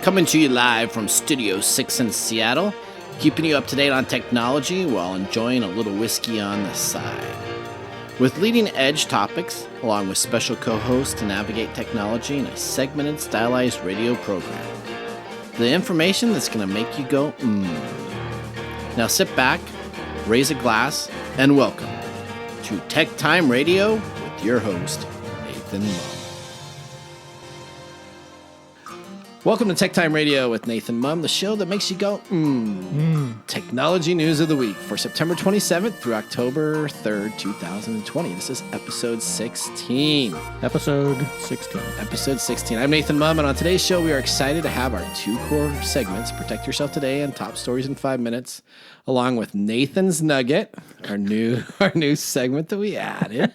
Coming to you live from Studio 6 in Seattle, keeping you up to date on technology while enjoying a little whiskey on the side. With leading edge topics, along with special co-hosts to navigate technology in a segmented, stylized radio program. The information that's going to make you go, Now sit back, raise a glass, and welcome to TechTime Radio with your host, Nathan Mumm. Welcome to TechTime Radio with Nathan Mumm, the show that makes you go, Technology news of the week for September 27th through October 3rd, 2020. This is episode 16. Episode 16. Episode 16. I'm Nathan Mumm, and on today's show, we are excited to have our two core segments, Protect Yourself Today and Top Stories in 5 Minutes, along with Nathan's Nugget, our new segment that we added.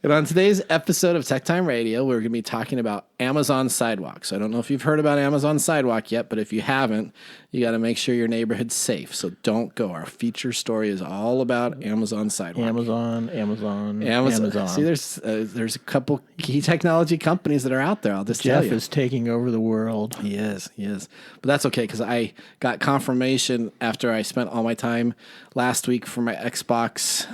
And on today's episode of TechTime Radio, we're going to be talking about Amazon Sidewalk. So I don't know if you've heard about Amazon Sidewalk yet, but if you haven't, you got to make sure your neighborhood's safe. So don't go. Our feature story is all about Amazon Sidewalk. Amazon. See, there's a couple key technology companies that are out there. I'll just tell you. Jeff is taking over the world. He is. But that's okay, because I got confirmation after I spent all my time last week for my Xbox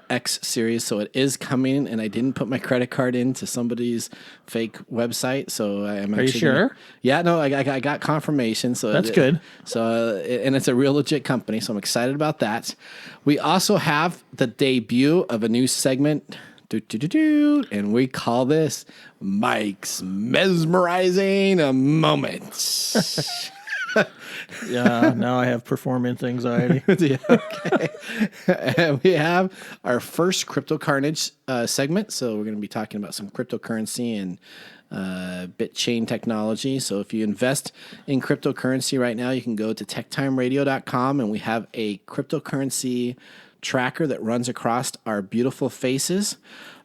X series. So it is coming, and I didn't put my credit card into somebody's fake website. So I'm actually... Are you sure? Yeah, no, I got confirmation. So that's good. So, and it's a real legit company, so I'm excited about that. We also have the debut of a new segment, and we call this Mike's Mesmerizing Moments. Yeah, now I have performance anxiety. Yeah, okay. And we have our first Crypto Carnage segment, so we're going to be talking about some cryptocurrency and BitChain technology. So if you invest in cryptocurrency right now, you can go to techtimeradio.com, and we have a cryptocurrency tracker that runs across our beautiful faces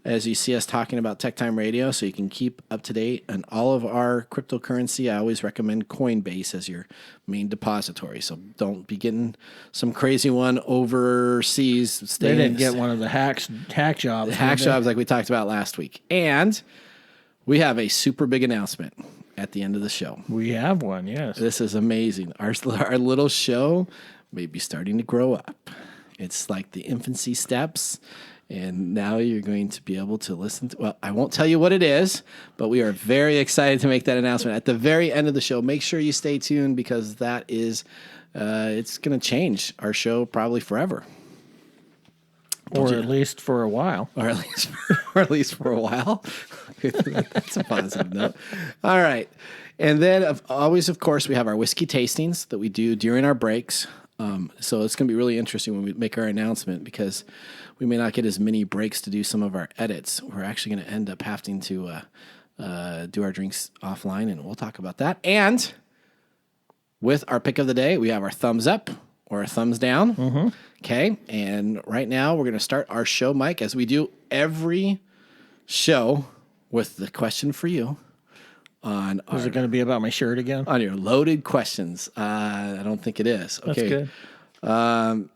as you see us talking about TechTime Radio, so you can keep up to date on all of our cryptocurrency. I always recommend Coinbase as your main depository, so don't be getting some crazy one overseas. They didn't get one of the hack jobs. Hack jobs like we talked about last week. And we have a super big announcement at the end of the show. We have one, yes. This is amazing. Our little show may be starting to grow up. It's like the infancy steps, and now you're going to be able to listen to, well, I won't tell you what it is, but we are very excited to make that announcement at the very end of the show. Make sure you stay tuned, because that is, it's going to change our show probably forever. Or at least for a while. Or at least for a while. That's a positive note. All right. And then of course, we have our whiskey tastings that we do during our breaks. So it's going to be really interesting when we make our announcement, because we may not get as many breaks to do some of our edits. We're actually going to end up having to do our drinks offline, and we'll talk about that. And with our pick of the day, we have our thumbs up or a thumbs down. Mm-hmm. Okay. And right now we're going to start our show, Mike, as we do every show, with the question for you. Is it going to be about my shirt again? On your loaded questions. I don't think it is. Okay. That's good.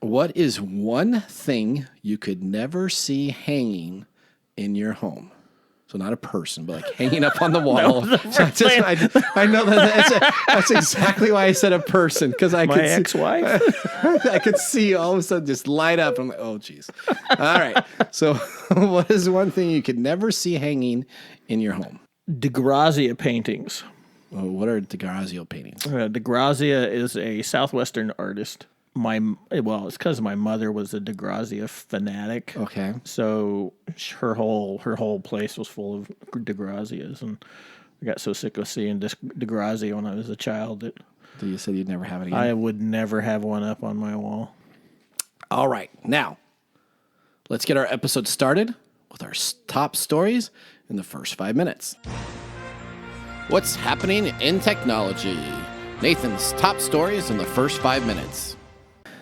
What is one thing you could never see hanging in your home? So not a person, but like hanging up on the wall. No, I know that's exactly why I said a person, because I could my ex-wife. I could see all of a sudden just light up. I'm like, oh, geez. All right. So what is one thing you could never see hanging in your home? DeGrazia paintings. Oh, what are DeGrazia paintings? DeGrazia is a Southwestern artist. It's because my mother was a DeGrazia fanatic. Okay. So her whole place was full of DeGrazias, and I got so sick of seeing DeGrazia when I was a child that. So you said you'd never have it again? I would never have one up on my wall. All right. Now, let's get our episode started with our top stories in the first 5 minutes. What's happening in technology? Nathan's top stories in the first 5 minutes.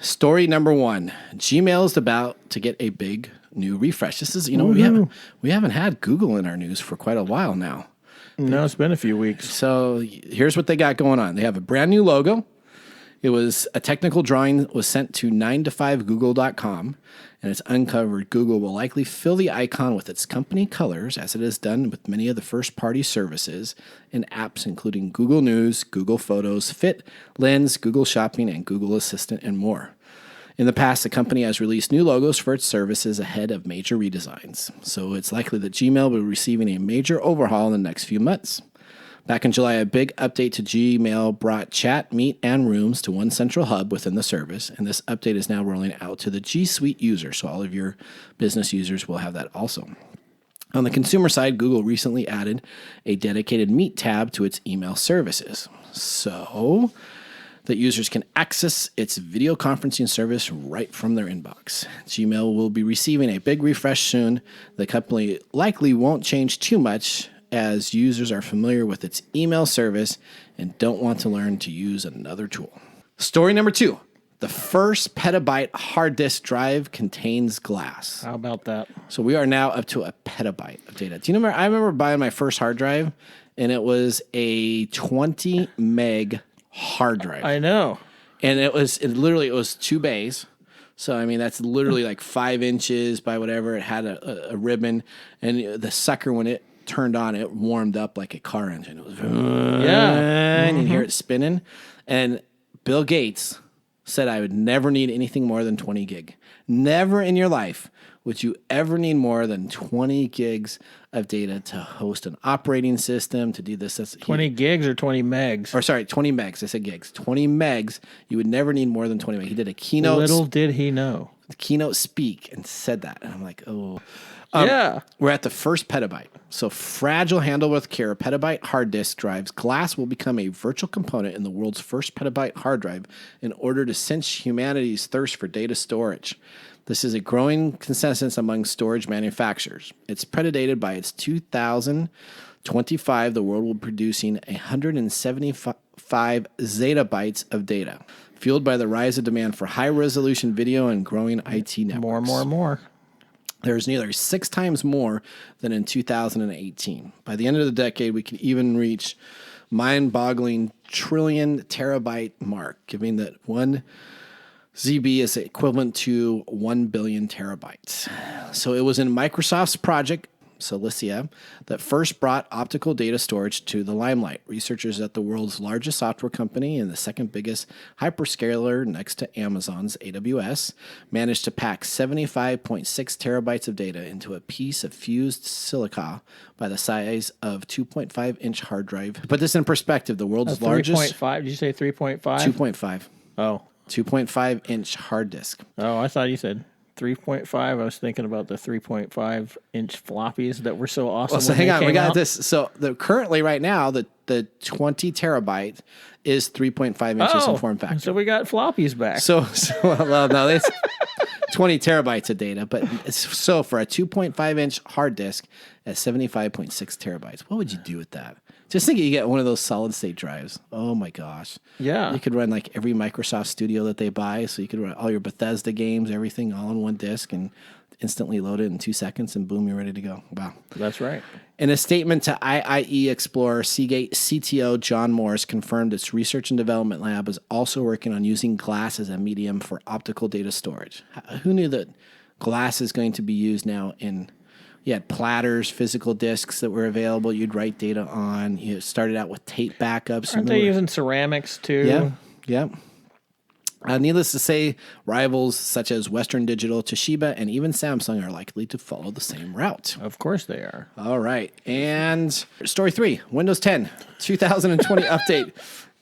Story number 1. Gmail is about to get a big new refresh. This is, we haven't had Google in our news for quite a while now. No, it's been a few weeks. So here's what they got going on. They have a brand new logo, It was a technical drawing was sent to 9to5google.com, and it's uncovered Google will likely fill the icon with its company colors, as it has done with many of the first-party services and apps, including Google News, Google Photos, Fit, Lens, Google Shopping, and Google Assistant, and more. In the past, the company has released new logos for its services ahead of major redesigns, so it's likely that Gmail will be receiving a major overhaul in the next few months. Back in July, a big update to Gmail brought Chat, Meet, and Rooms to one central hub within the service, and this update is now rolling out to the G Suite users, so all of your business users will have that also. On the consumer side, Google recently added a dedicated Meet tab to its email services, so that users can access its video conferencing service right from their inbox. Gmail will be receiving a big refresh soon. The company likely won't change too much, as users are familiar with its email service and don't want to learn to use another tool. Story number 2. The first petabyte hard disk drive contains glass. How about that? So we are now up to a petabyte of data. Do you remember? I remember buying my first hard drive, and it was a 20 meg hard drive. I know. And it was 2 bays. So, I mean, that's literally like 5 inches by whatever. It had a ribbon, and the sucker, when it turned on, it warmed up like a car engine. It was and you hear it spinning. And Bill Gates said I would never need anything more than 20 gig. Never in your life would you ever need more than 20 gigs of data to host an operating system, to do this. 20 gigs or 20 megs? Or sorry, 20 megs. I said gigs. 20 megs. You would never need more than 20 megs. He did a keynote. Little did he know. Keynote speak and said that. And I'm like, oh. Yeah. We're at the first petabyte. So fragile, handle with care, petabyte hard disk drives. Glass will become a virtual component in the world's first petabyte hard drive in order to cinch humanity's thirst for data storage. This is a growing consensus among storage manufacturers. It's predated by its 2025. The world will be producing 175 zettabytes of data, fueled by the rise of demand for high-resolution video and growing IT networks. More. There's nearly 6 times more than in 2018. By the end of the decade, we could even reach mind-boggling trillion terabyte mark, giving that 1 ZB is equivalent to 1 billion terabytes. So it was in Microsoft's project, Cilicia, that first brought optical data storage to the limelight. Researchers at the world's largest software company and the second biggest hyperscaler next to Amazon's AWS managed to pack 75.6 terabytes of data into a piece of fused silica by the size of 2.5-inch hard drive. To put this in perspective, the world's largest... 3.5? Did you say 3.5? 2.5. Oh. 2.5-inch hard disk. Oh, I thought you said 3.5. I was thinking about the 3.5-inch floppies that were so awesome. Well, so hang on, we got this. So currently, right now, the 20 terabyte is 3.5 inches in form factor. So we got floppies back. So well, no, it's 20 terabytes of data, but so for a 2.5-inch hard disk at 75.6 terabytes, what would you do with that? Just think you get one of those solid state drives. Oh my gosh. Yeah. You could run like every Microsoft Studio that they buy. So you could run all your Bethesda games, everything all on one disk and instantly load it in 2 seconds and boom, you're ready to go. Wow. That's right. In a statement to IIE Explorer, Seagate CTO John Morris confirmed its research and development lab is also working on using glass as a medium for optical data storage. Who knew that glass is going to be used now in... You had platters, physical disks that were available. You'd write data on. You started out with tape backups. Aren't they using ceramics too? Yeah. Needless to say, rivals such as Western Digital, Toshiba, and even Samsung are likely to follow the same route. Of course they are. All right. And story 3, Windows 10, 2020 update.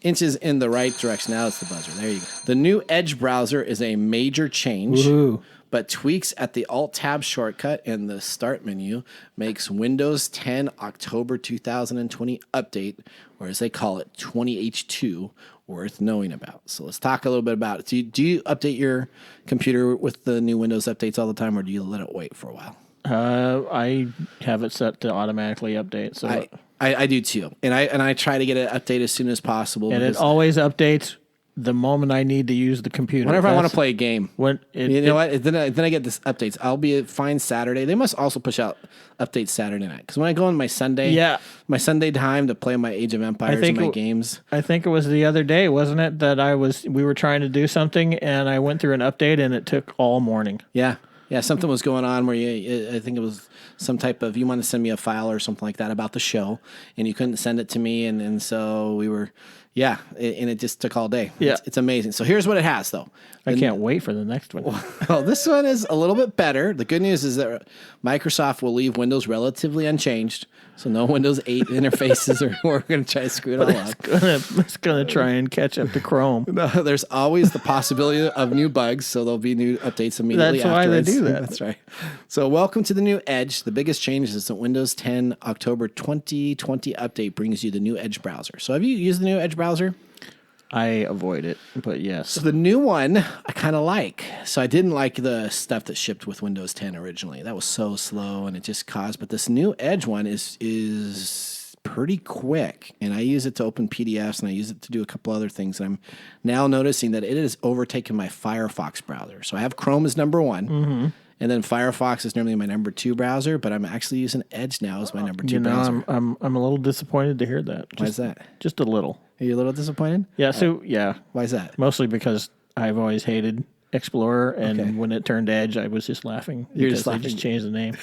Inches in the right direction. Now it's the buzzer. There you go. The new Edge browser is a major change. Woohoo. But tweaks at the Alt-Tab shortcut and the Start menu makes Windows 10 October 2020 update, or as they call it, 20H2, worth knowing about. So let's talk a little bit about it. Do you update your computer with the new Windows updates all the time, or do you let it wait for a while? I have it set to automatically update. So I do too, and I try to get it updated as soon as possible. And it always updates the moment I need to use the computer. Whenever I want to play a game. When you know what? Then I get this updates. I'll be fine Saturday. They must also push out updates Saturday night. Because when I go on my Sunday time to play my Age of Empires and my games. I think it was the other day, wasn't it, that we were trying to do something and I went through an update and it took all morning. Yeah. Yeah, something was going on where I think it was some type of, you want to send me a file or something like that about the show, and you couldn't send it to me, and so we were, and it just took all day. Yeah. It's amazing. So here's what it has, though. I can't wait for the next one. Well, this one is a little bit better. The good news is that Microsoft will leave Windows relatively unchanged, so no Windows 8 interfaces, or we're going to try to screw it all up. It's going to try and catch up to Chrome. No, there's always the possibility of new bugs, so there'll be new updates immediately afterwards. That's why they do that. That's right. So welcome to the new Edge. The biggest change is that Windows 10 October 2020 update brings you the new Edge browser. So have you used the new Edge browser? I avoid it, but yes. So the new one I kind of like. So I didn't like the stuff that shipped with Windows 10 originally. That was so slow and it just caused. But this new Edge one is pretty quick, and I use it to open PDFs and I use it to do a couple other things. And I'm now noticing that it has overtaken my Firefox browser. So I have Chrome as number one. Mm-hmm. And then Firefox is normally my number two browser, but I'm actually using Edge now as my number two browser. I'm a little disappointed to hear that. Why is that? Just a little. Are you a little disappointed? Yeah. So yeah. Why is that? Mostly because I've always hated Explorer, and when it turned Edge, I was just laughing. You're just laughing. They just changed the name.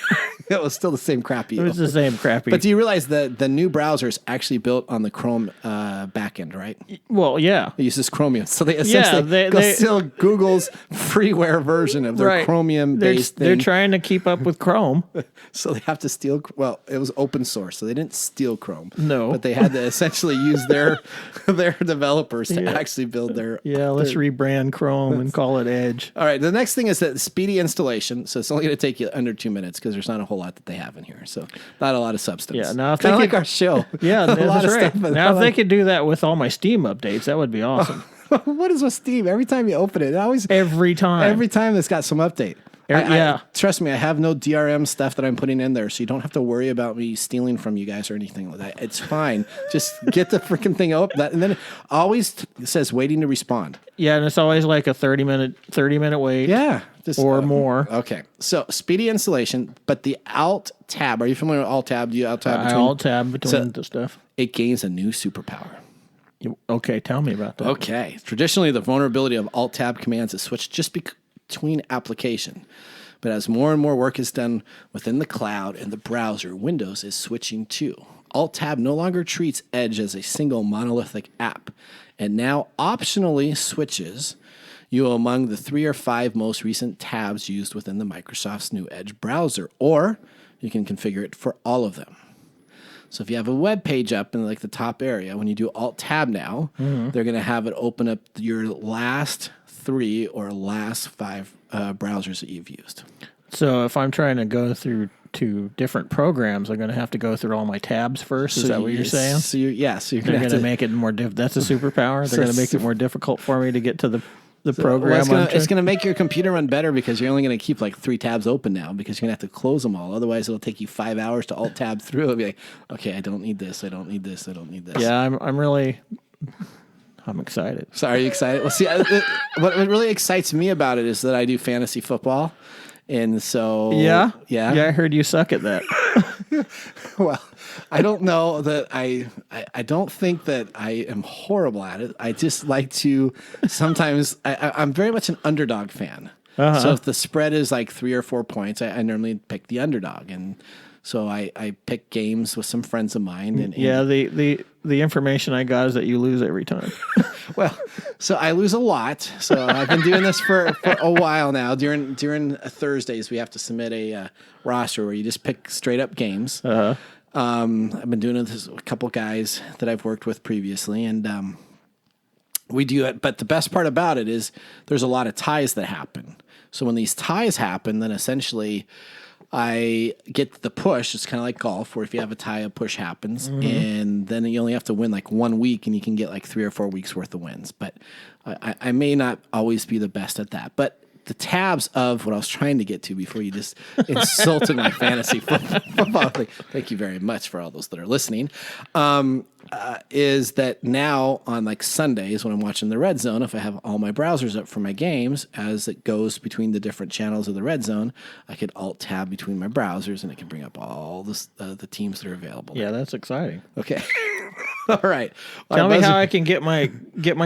It was still the same crappy. It was the same crappy. But do you realize that the new browser is actually built on the Chrome backend, right? Well, yeah. It uses Chromium. So they essentially they steal Google's freeware version of their Chromium-based thing. They're trying to keep up with Chrome. So they have to steal, well, it was open source, so they didn't steal Chrome. No. But they had to essentially use their developers to actually build their... Yeah, let's rebrand Chrome and call it Edge. All right, the next thing is that speedy installation. So it's only going to take you under 2 minutes because there's not a whole lot that they have in here. So not a lot of substance. Yeah, now if kind of like our show. Yeah, that's right. Now if they could do that with all my Steam updates, that would be awesome. What is with Steam? Every time you open it, every time it's got some update. Trust me, I have no DRM stuff that I'm putting in there, so you don't have to worry about me stealing from you guys or anything like that. It's fine. Just get the freaking thing open, and then it always says waiting to respond. Yeah, and it's always like a 30-minute wait. Yeah, or more. Okay, so speedy installation, but the Alt tab. Are you familiar with Alt tab? Do you Alt tab between? Alt tab between the stuff. It gains a new superpower. Okay, tell me about that. Okay, traditionally the vulnerability of Alt tab commands is switched just between application. But as more and more work is done within the cloud and the browser, Windows is switching too. Alt-Tab no longer treats Edge as a single monolithic app, and now optionally switches you among the 3 or 5 most recent tabs used within the Microsoft's new Edge browser, or you can configure it for all of them. So if you have a web page up in like the top area, when you do Alt-Tab now, they're going to have it open up your last 3 or last 5 browsers that you've used. So if I'm trying to go through 2 different programs, I'm going to have to go through all my tabs first. Is that what you're saying? So you're going to make it more difficult. That's a superpower. They're going to make it more difficult for me to get to the program. Well, it's going to make your computer run better because you're only going to keep like 3 tabs open now because you're going to have to close them all. Otherwise, it'll take you 5 hours to Alt Tab through. It'll be like, okay, I don't need this. I don't need this. I don't need this. Yeah, I'm excited. So are you excited? Well, see, what really excites me about it is that I do fantasy football. And so... Yeah, I heard you suck at that. Well, I don't know that I don't think that I am horrible at it. I just like to sometimes... I'm very much an underdog fan. Uh-huh. So if the spread is like 3 or 4 points, I normally pick the underdog. And so I pick games with some friends of mine. And yeah, the information I got is that you lose every time. Well, so I lose a lot. So I've been doing this for a while now. During Thursdays, we have to submit a roster where you just pick straight up games. Uh-huh. I've been doing this with a couple guys that I've worked with previously, and we do it. But the best part about it is there's a lot of ties that happen. So when these ties happen, then essentially I get the push. It's kind of like golf, where if you have a tie, a push happens, and then you only have to win like 1 week, and you can get like 3 or 4 weeks worth of wins. But I may not always be the best at that. But the tabs of what I was trying to get to before you just insulted my fantasy football. Thank you very much for all those that are listening. is that now on like Sundays when I'm watching the Red Zone, if I have all my browsers up for my games, as it goes between the different channels of the Red Zone, I could alt tab between my browsers and it can bring up all the teams that are available. Yeah, that's exciting. Okay. All right. Tell me how I can get my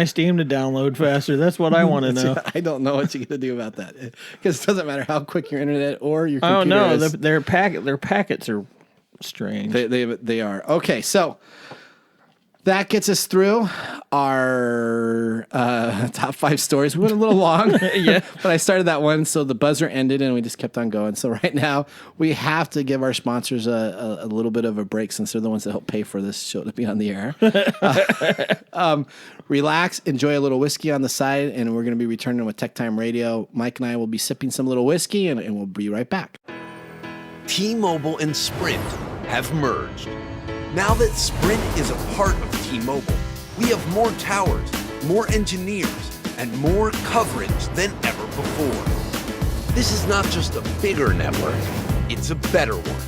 Steam to download faster. That's what I want to know. I don't know what you're going to do about that, because it doesn't matter how quick your internet or your Oh computer no, is. their packets are strange. They are. Okay, so that gets us through our top 5 stories. We went a little long, Yeah. but I started that one, so the buzzer ended, and we just kept on going. So right now, we have to give our sponsors a little bit of a break, since they're the ones that help pay for this show to be on the air. Relax, enjoy a little whiskey on the side, and we're going to be returning with TechTime Radio. Mike and I will be sipping some little whiskey, and we'll be right back. T-Mobile and Sprint have merged. Now that Sprint is a part of T-Mobile, we have more towers, more engineers, and more coverage than ever before. This is not just a bigger network, it's a better one.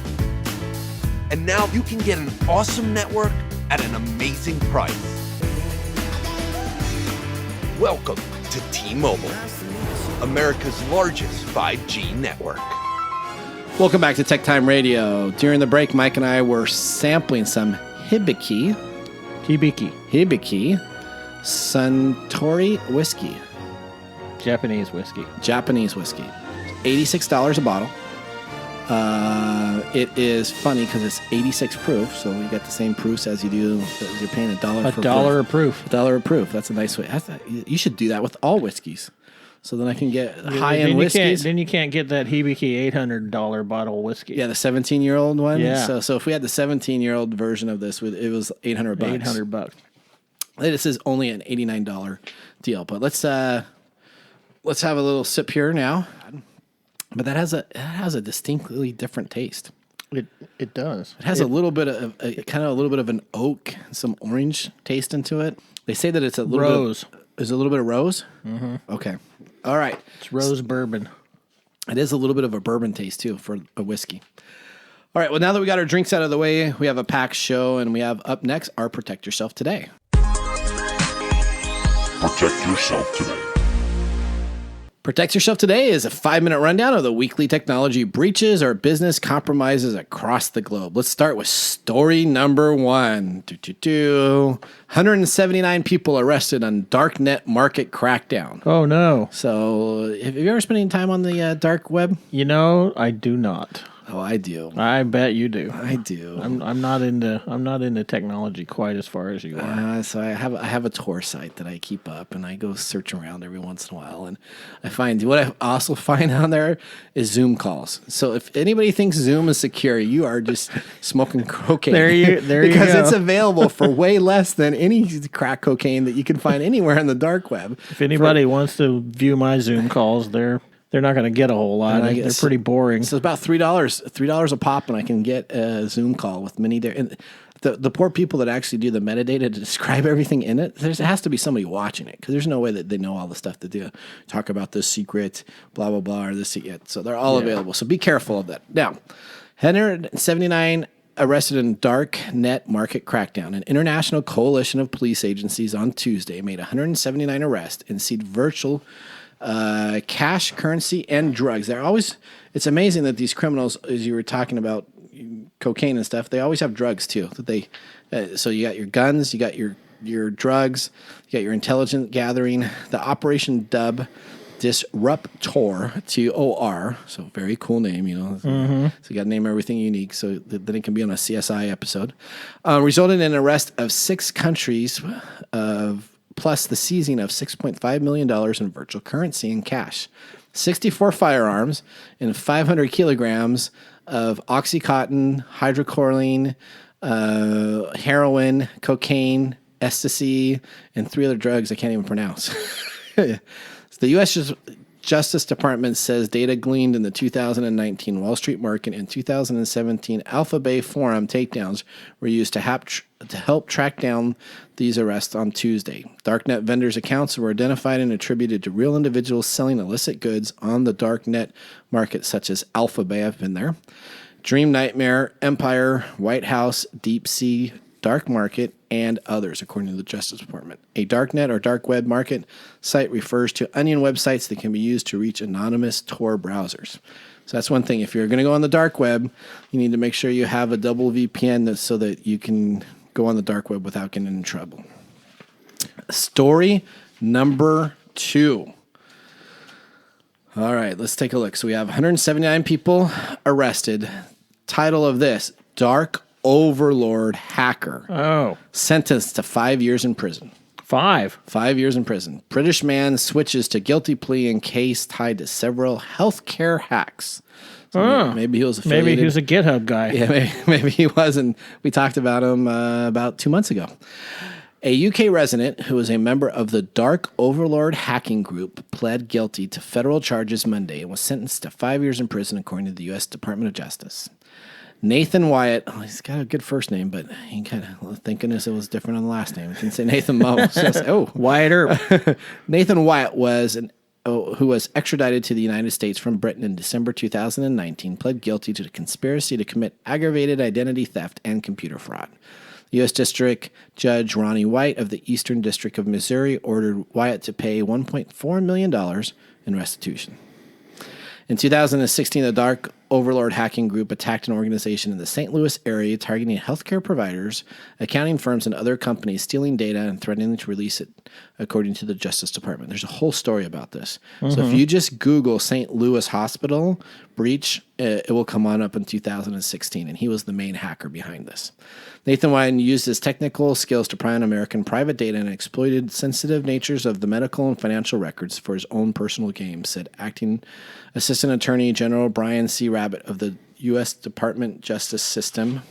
And now you can get an awesome network at an amazing price. Welcome to T-Mobile, America's largest 5G network. Welcome back to TechTime Radio. During the break, Mike and I were sampling some Hibiki Suntory whiskey. Japanese whiskey. $86 a bottle. It is funny because it's 86 proof, so you got the same proofs as you do. You're paying $1 for $1 a proof. $1 a proof. That's a nice way. You should do that with all whiskeys. So then I can get high-end whiskeys. Then you can't get that Hibiki $800 bottle of whiskey. Yeah, the 17-year-old one. Yeah. So if we had the 17-year-old version of this, it was $800. $800. This is only an $89 deal. But let's have a little sip here now. But that has a distinctly different taste. It does. It has a little bit of a little bit of an oak, some orange taste into it. They say that it's a little rose. Is it a little bit of rose? Mm-hmm. Okay. All right. It's rose bourbon. It is a little bit of a bourbon taste, too, for a whiskey. All right. Well, now that we got our drinks out of the way, we have a packed show, and we have up next our Protect Yourself Today. Protect Yourself Today. Protect Yourself Today is a 5-minute rundown of the weekly technology breaches or business compromises across the globe. Let's start with story number 1. 179 people arrested on Darknet market crackdown. Oh, no. So, have you ever spent any time on the dark web? You know, I do not. Oh, I do. I bet you do. I do. I'm not into technology quite as far as you are. So I have a Tor site that I keep up, and I go search around every once in a while, and I find what I also find on there is Zoom calls. So if anybody thinks Zoom is secure, you are just smoking cocaine. There you because go. it's available for way less than any crack cocaine that you can find anywhere on the dark web. If anybody wants to view my Zoom calls, they're not going to get a whole lot. They're pretty boring. So it's about $3 a pop, and I can get a Zoom call with many. And the poor people that actually do the metadata to describe everything in it, there has to be somebody watching it, because there's no way that they know all the stuff to do. Talk about this secret, blah blah blah, or this secret. So they're all available. So be careful of that. Now, 179 arrested in Darknet market crackdown. An international coalition of police agencies on Tuesday made 179 arrests and seized virtual cash, currency, and drugs. It's amazing that these criminals, as you were talking about cocaine and stuff, they always have drugs too. So you got your guns, you got your drugs, you got your intelligence gathering. The Operation Dub Disruptor, TOR, so very cool name, you know. Mm-hmm. So you got to name everything unique, so that it can be on a CSI episode. Resulted in an arrest of 6 countries plus the seizing of $6.5 million in virtual currency and cash, 64 firearms, and 500 kilograms of Oxycontin, hydrochlorine, heroin, cocaine, ecstasy, and 3 other drugs I can't even pronounce. So the U.S. Justice Department says data gleaned in the 2019 Wall Street market and 2017 Alphabet Forum takedowns were used to help track down these arrests on Tuesday. Darknet vendors' accounts were identified and attributed to real individuals selling illicit goods on the Darknet market, such as Alphabet, I've been there, Dream Nightmare, Empire, White House, Deep Sea, dark market, and others, according to the Justice Department. A darknet or dark web market site refers to onion websites that can be used to reach anonymous Tor browsers. So that's one thing. If you're going to go on the dark web, you need to make sure you have a double VPN so that you can go on the dark web without getting in trouble. Story number 2. All right, let's take a look. So we have 179 people arrested. Title of this, Dark Overlord Hacker. Oh. Sentenced to 5 years in prison. 5. 5 years in prison. British man switches to guilty plea in case tied to several healthcare hacks. So maybe he was affiliated. Maybe he was a GitHub guy. Yeah, maybe he was, and we talked about him about 2 months ago. A UK resident who was a member of the Dark Overlord hacking group pled guilty to federal charges Monday and was sentenced to 5 years in prison, according to the U.S. Department of Justice. Nathan Wyatt, he's got a good first name, but he kind of, thank goodness it was different on the last name. He didn't say Nathan Mumm. So Wyatt Earp. Nathan Wyatt who was extradited to the United States from Britain in December 2019, pled guilty to the conspiracy to commit aggravated identity theft and computer fraud. U.S. District Judge Ronnie White of the Eastern District of Missouri ordered Wyatt to pay $1.4 million in restitution. In 2016, the Dark Overlord hacking group attacked an organization in the St. Louis area targeting healthcare providers, accounting firms, and other companies, stealing data and threatening to release it, according to the Justice Department. There's a whole story about this. Mm-hmm. So if you just Google St. Louis Hospital breach, it will come on up in 2016, and he was the main hacker behind this. Nathan Wyatt used his technical skills to pry on American private data and exploited sensitive natures of the medical and financial records for his own personal gain, said Acting Assistant Attorney General Brian C. Rabbit of the U.S. Department of Justice System.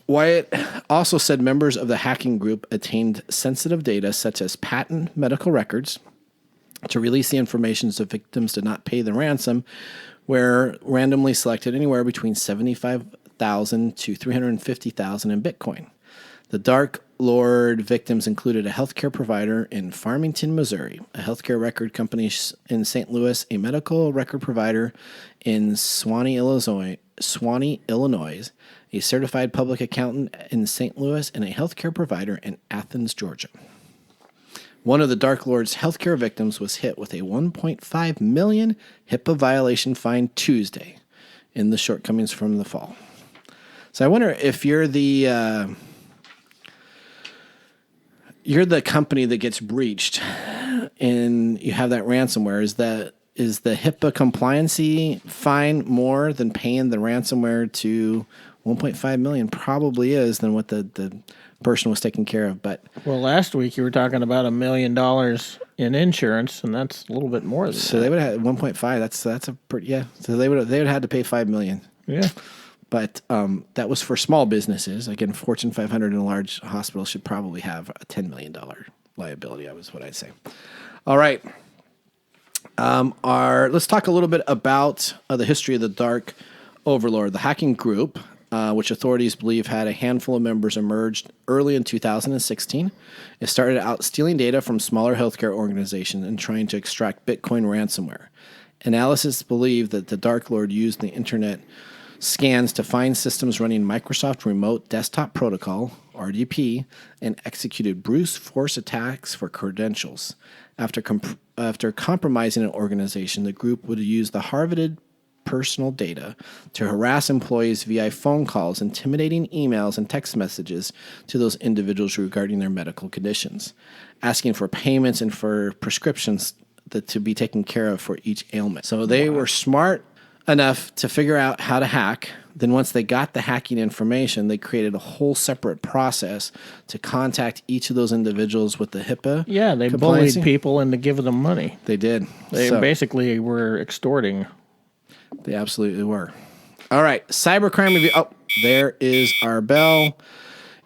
Wyatt also said members of the hacking group attained sensitive data such as patent medical records to release the information so victims did not pay the ransom, where randomly selected anywhere between $75,000 to $350,000 in Bitcoin. The Dark Lord victims included a healthcare provider in Farmington, Missouri, a healthcare record company in St. Louis, a medical record provider in Suwanee, Illinois, a certified public accountant in St. Louis, and a healthcare provider in Athens, Georgia. One of the Dark Lord's healthcare victims was hit with a $1.5 million HIPAA violation fine Tuesday in the shortcomings from the fall. So I wonder if you're the company that gets breached and you have that ransomware, is the HIPAA compliancy fine more than paying the ransomware to $1.5 million? Probably is, than what the person was taken care of. But well, last week you were talking about $1 million in insurance, and that's a little bit more than so that. They would have 1.5. That's a pretty, yeah. So they would have had to pay $5 million. Yeah. But that was for small businesses. Again, Fortune 500 in a large hospital should probably have a $10 million liability. That was what I'd say. All right. Let's talk a little bit about the history of the Dark Overlord. The hacking group, which authorities believe had a handful of members, emerged early in 2016. It started out stealing data from smaller healthcare organizations and trying to extract Bitcoin ransomware. Analysts believe that the Dark Lord used the internet scans to find systems running Microsoft Remote Desktop Protocol, RDP, and executed brute force attacks for credentials. After compromising an organization, the group would use the harvested personal data to harass employees via phone calls, intimidating emails and text messages to those individuals regarding their medical conditions, asking for payments and for prescriptions to be taken care of for each ailment. So they were smart enough to figure out how to hack. Then once they got the hacking information, they created a whole separate process to contact each of those individuals with the HIPAA. Yeah, they bullied people into giving them money. They did. They basically were extorting. They absolutely were. All right, cybercrime review. Oh, there is our bell.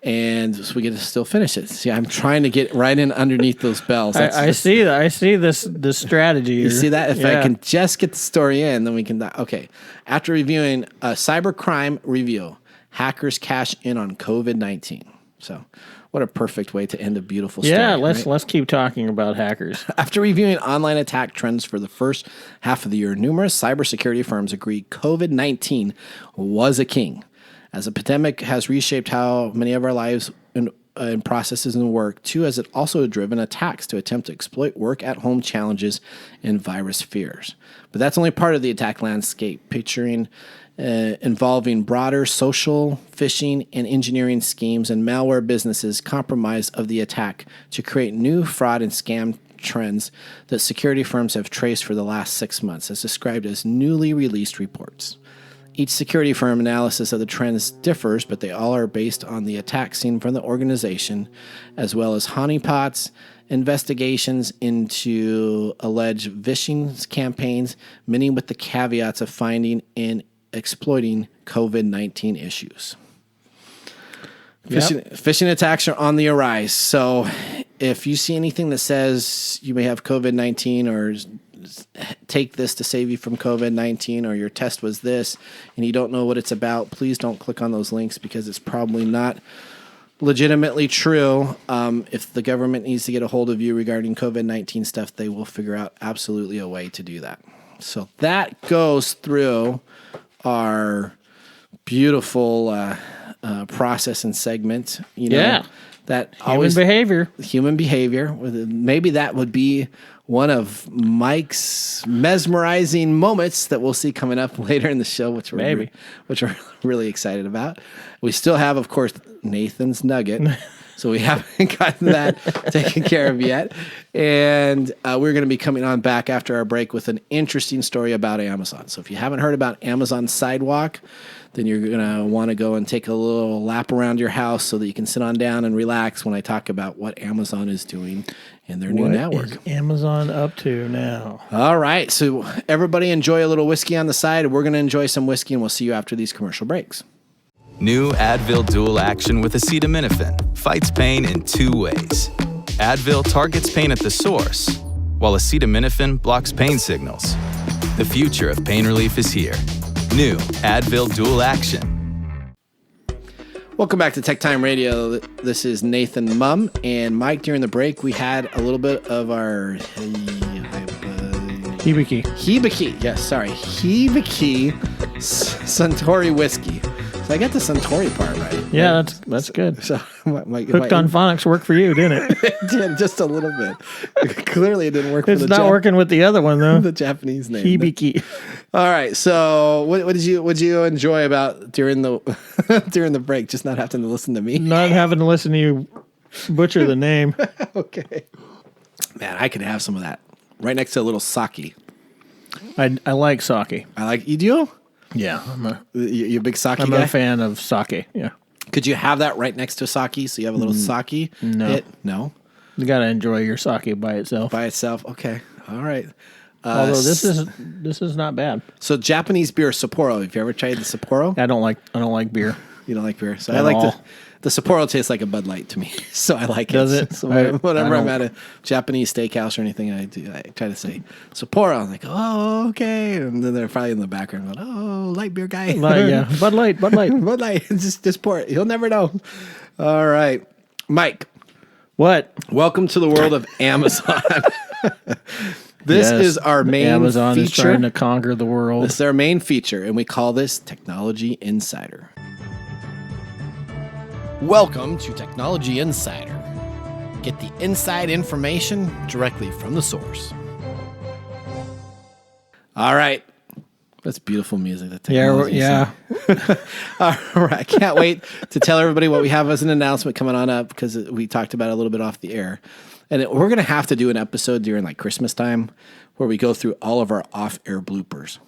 And so we get to still finish it. See, I'm trying to get right in underneath those bells. I see that. I see this strategy. You see that? If I can just get the story in, then we can. Okay. After reviewing a cybercrime review, hackers cash in on COVID-19. So, what a perfect way to end a beautiful story. Yeah, let's keep talking about hackers. After reviewing online attack trends for the first half of the year, numerous cybersecurity firms agree COVID-19 was a king. As the pandemic has reshaped how many of our lives and processes and work, too, has it also driven attacks to attempt to exploit work-at-home challenges and virus fears. But that's only part of the attack landscape, picturing involving broader social, phishing, and engineering schemes and malware businesses compromised of the attack to create new fraud and scam trends that security firms have traced for the last 6 months, as described as newly released reports. Each security firm analysis of the trends differs, but they all are based on the attack scene from the organization, as well as honeypots, investigations into alleged phishing campaigns, many with the caveats of finding and exploiting COVID-19 issues. Phishing attacks are on the arise. So if you see anything that says you may have COVID-19 or take this to save you from COVID-19 or your test was this and you don't know what it's about, please don't click on those links because it's probably not legitimately true. If the government needs to get a hold of you regarding COVID-19 stuff, they will figure out absolutely a way to do that. So that goes through our beautiful process and segment. That human behavior. Maybe that would be one of Mike's mesmerizing moments that we'll see coming up later in the show, which we're really excited about. We still have, of course, Nathan's Nugget. So we haven't gotten that taken care of yet. And we're going to be coming on back after our break with an interesting story about Amazon. So if you haven't heard about Amazon Sidewalk, then you're going to want to go and take a little lap around your house so that you can sit on down and relax when I talk about what Amazon is doing in their new network. What is Amazon up to now? All right. So everybody enjoy a little whiskey on the side. We're going to enjoy some whiskey, and we'll see you after these commercial breaks. New Advil Dual Action with acetaminophen fights pain in 2 ways. Advil targets pain at the source, while acetaminophen blocks pain signals. The future of pain relief is here. New Advil Dual Action. Welcome back to TechTime Radio. This is Nathan Mumm and Mike. During the break, we had a little bit of our Hibiki. Hibiki Suntory whiskey. So I got the Suntory part right. Yeah, that's good. So Hooked on Phonics worked for you, didn't it? It did, just a little bit. Clearly, it didn't work for It's not working with the other one, though. The Japanese name. Hibiki. All right. So what did you enjoy about during the break? Just not having to listen to me? Not having to listen to you butcher the name. Okay. Man, I could have some of that. Right next to a little sake. I like sake. You do? Yeah. You a big sake guy? I'm a fan of sake, yeah. Could you have that right next to a sake so you have a little sake? No. No? You got to enjoy your sake by itself. By itself? Okay. All right. Although this is not bad. So Japanese beer, Sapporo. Have you ever tried the Sapporo? I don't like beer. You don't like beer? So At I like all. the Sapporo tastes like a Bud Light to me. So I like it. Does it? So whenever I'm at a Japanese steakhouse or anything, I try to say Sapporo. I'm like, oh, okay. And then they're probably in the background going, oh, light beer guy. Yeah. Bud Light. Bud Light. just pour it. You'll never know. All right. Mike. What? Welcome to the world of Amazon. This is our main Amazon feature. is trying to conquer the world. This is our main feature, and we call this Technology Insider. Welcome to Technology Insider. Get the inside information directly from the source. All right. That's beautiful music. Yeah. All right. I can't wait to tell everybody what we have as an announcement coming on up because we talked about it a little bit off the air. And we're going to have to do an episode during like Christmas time where we go through all of our off-air bloopers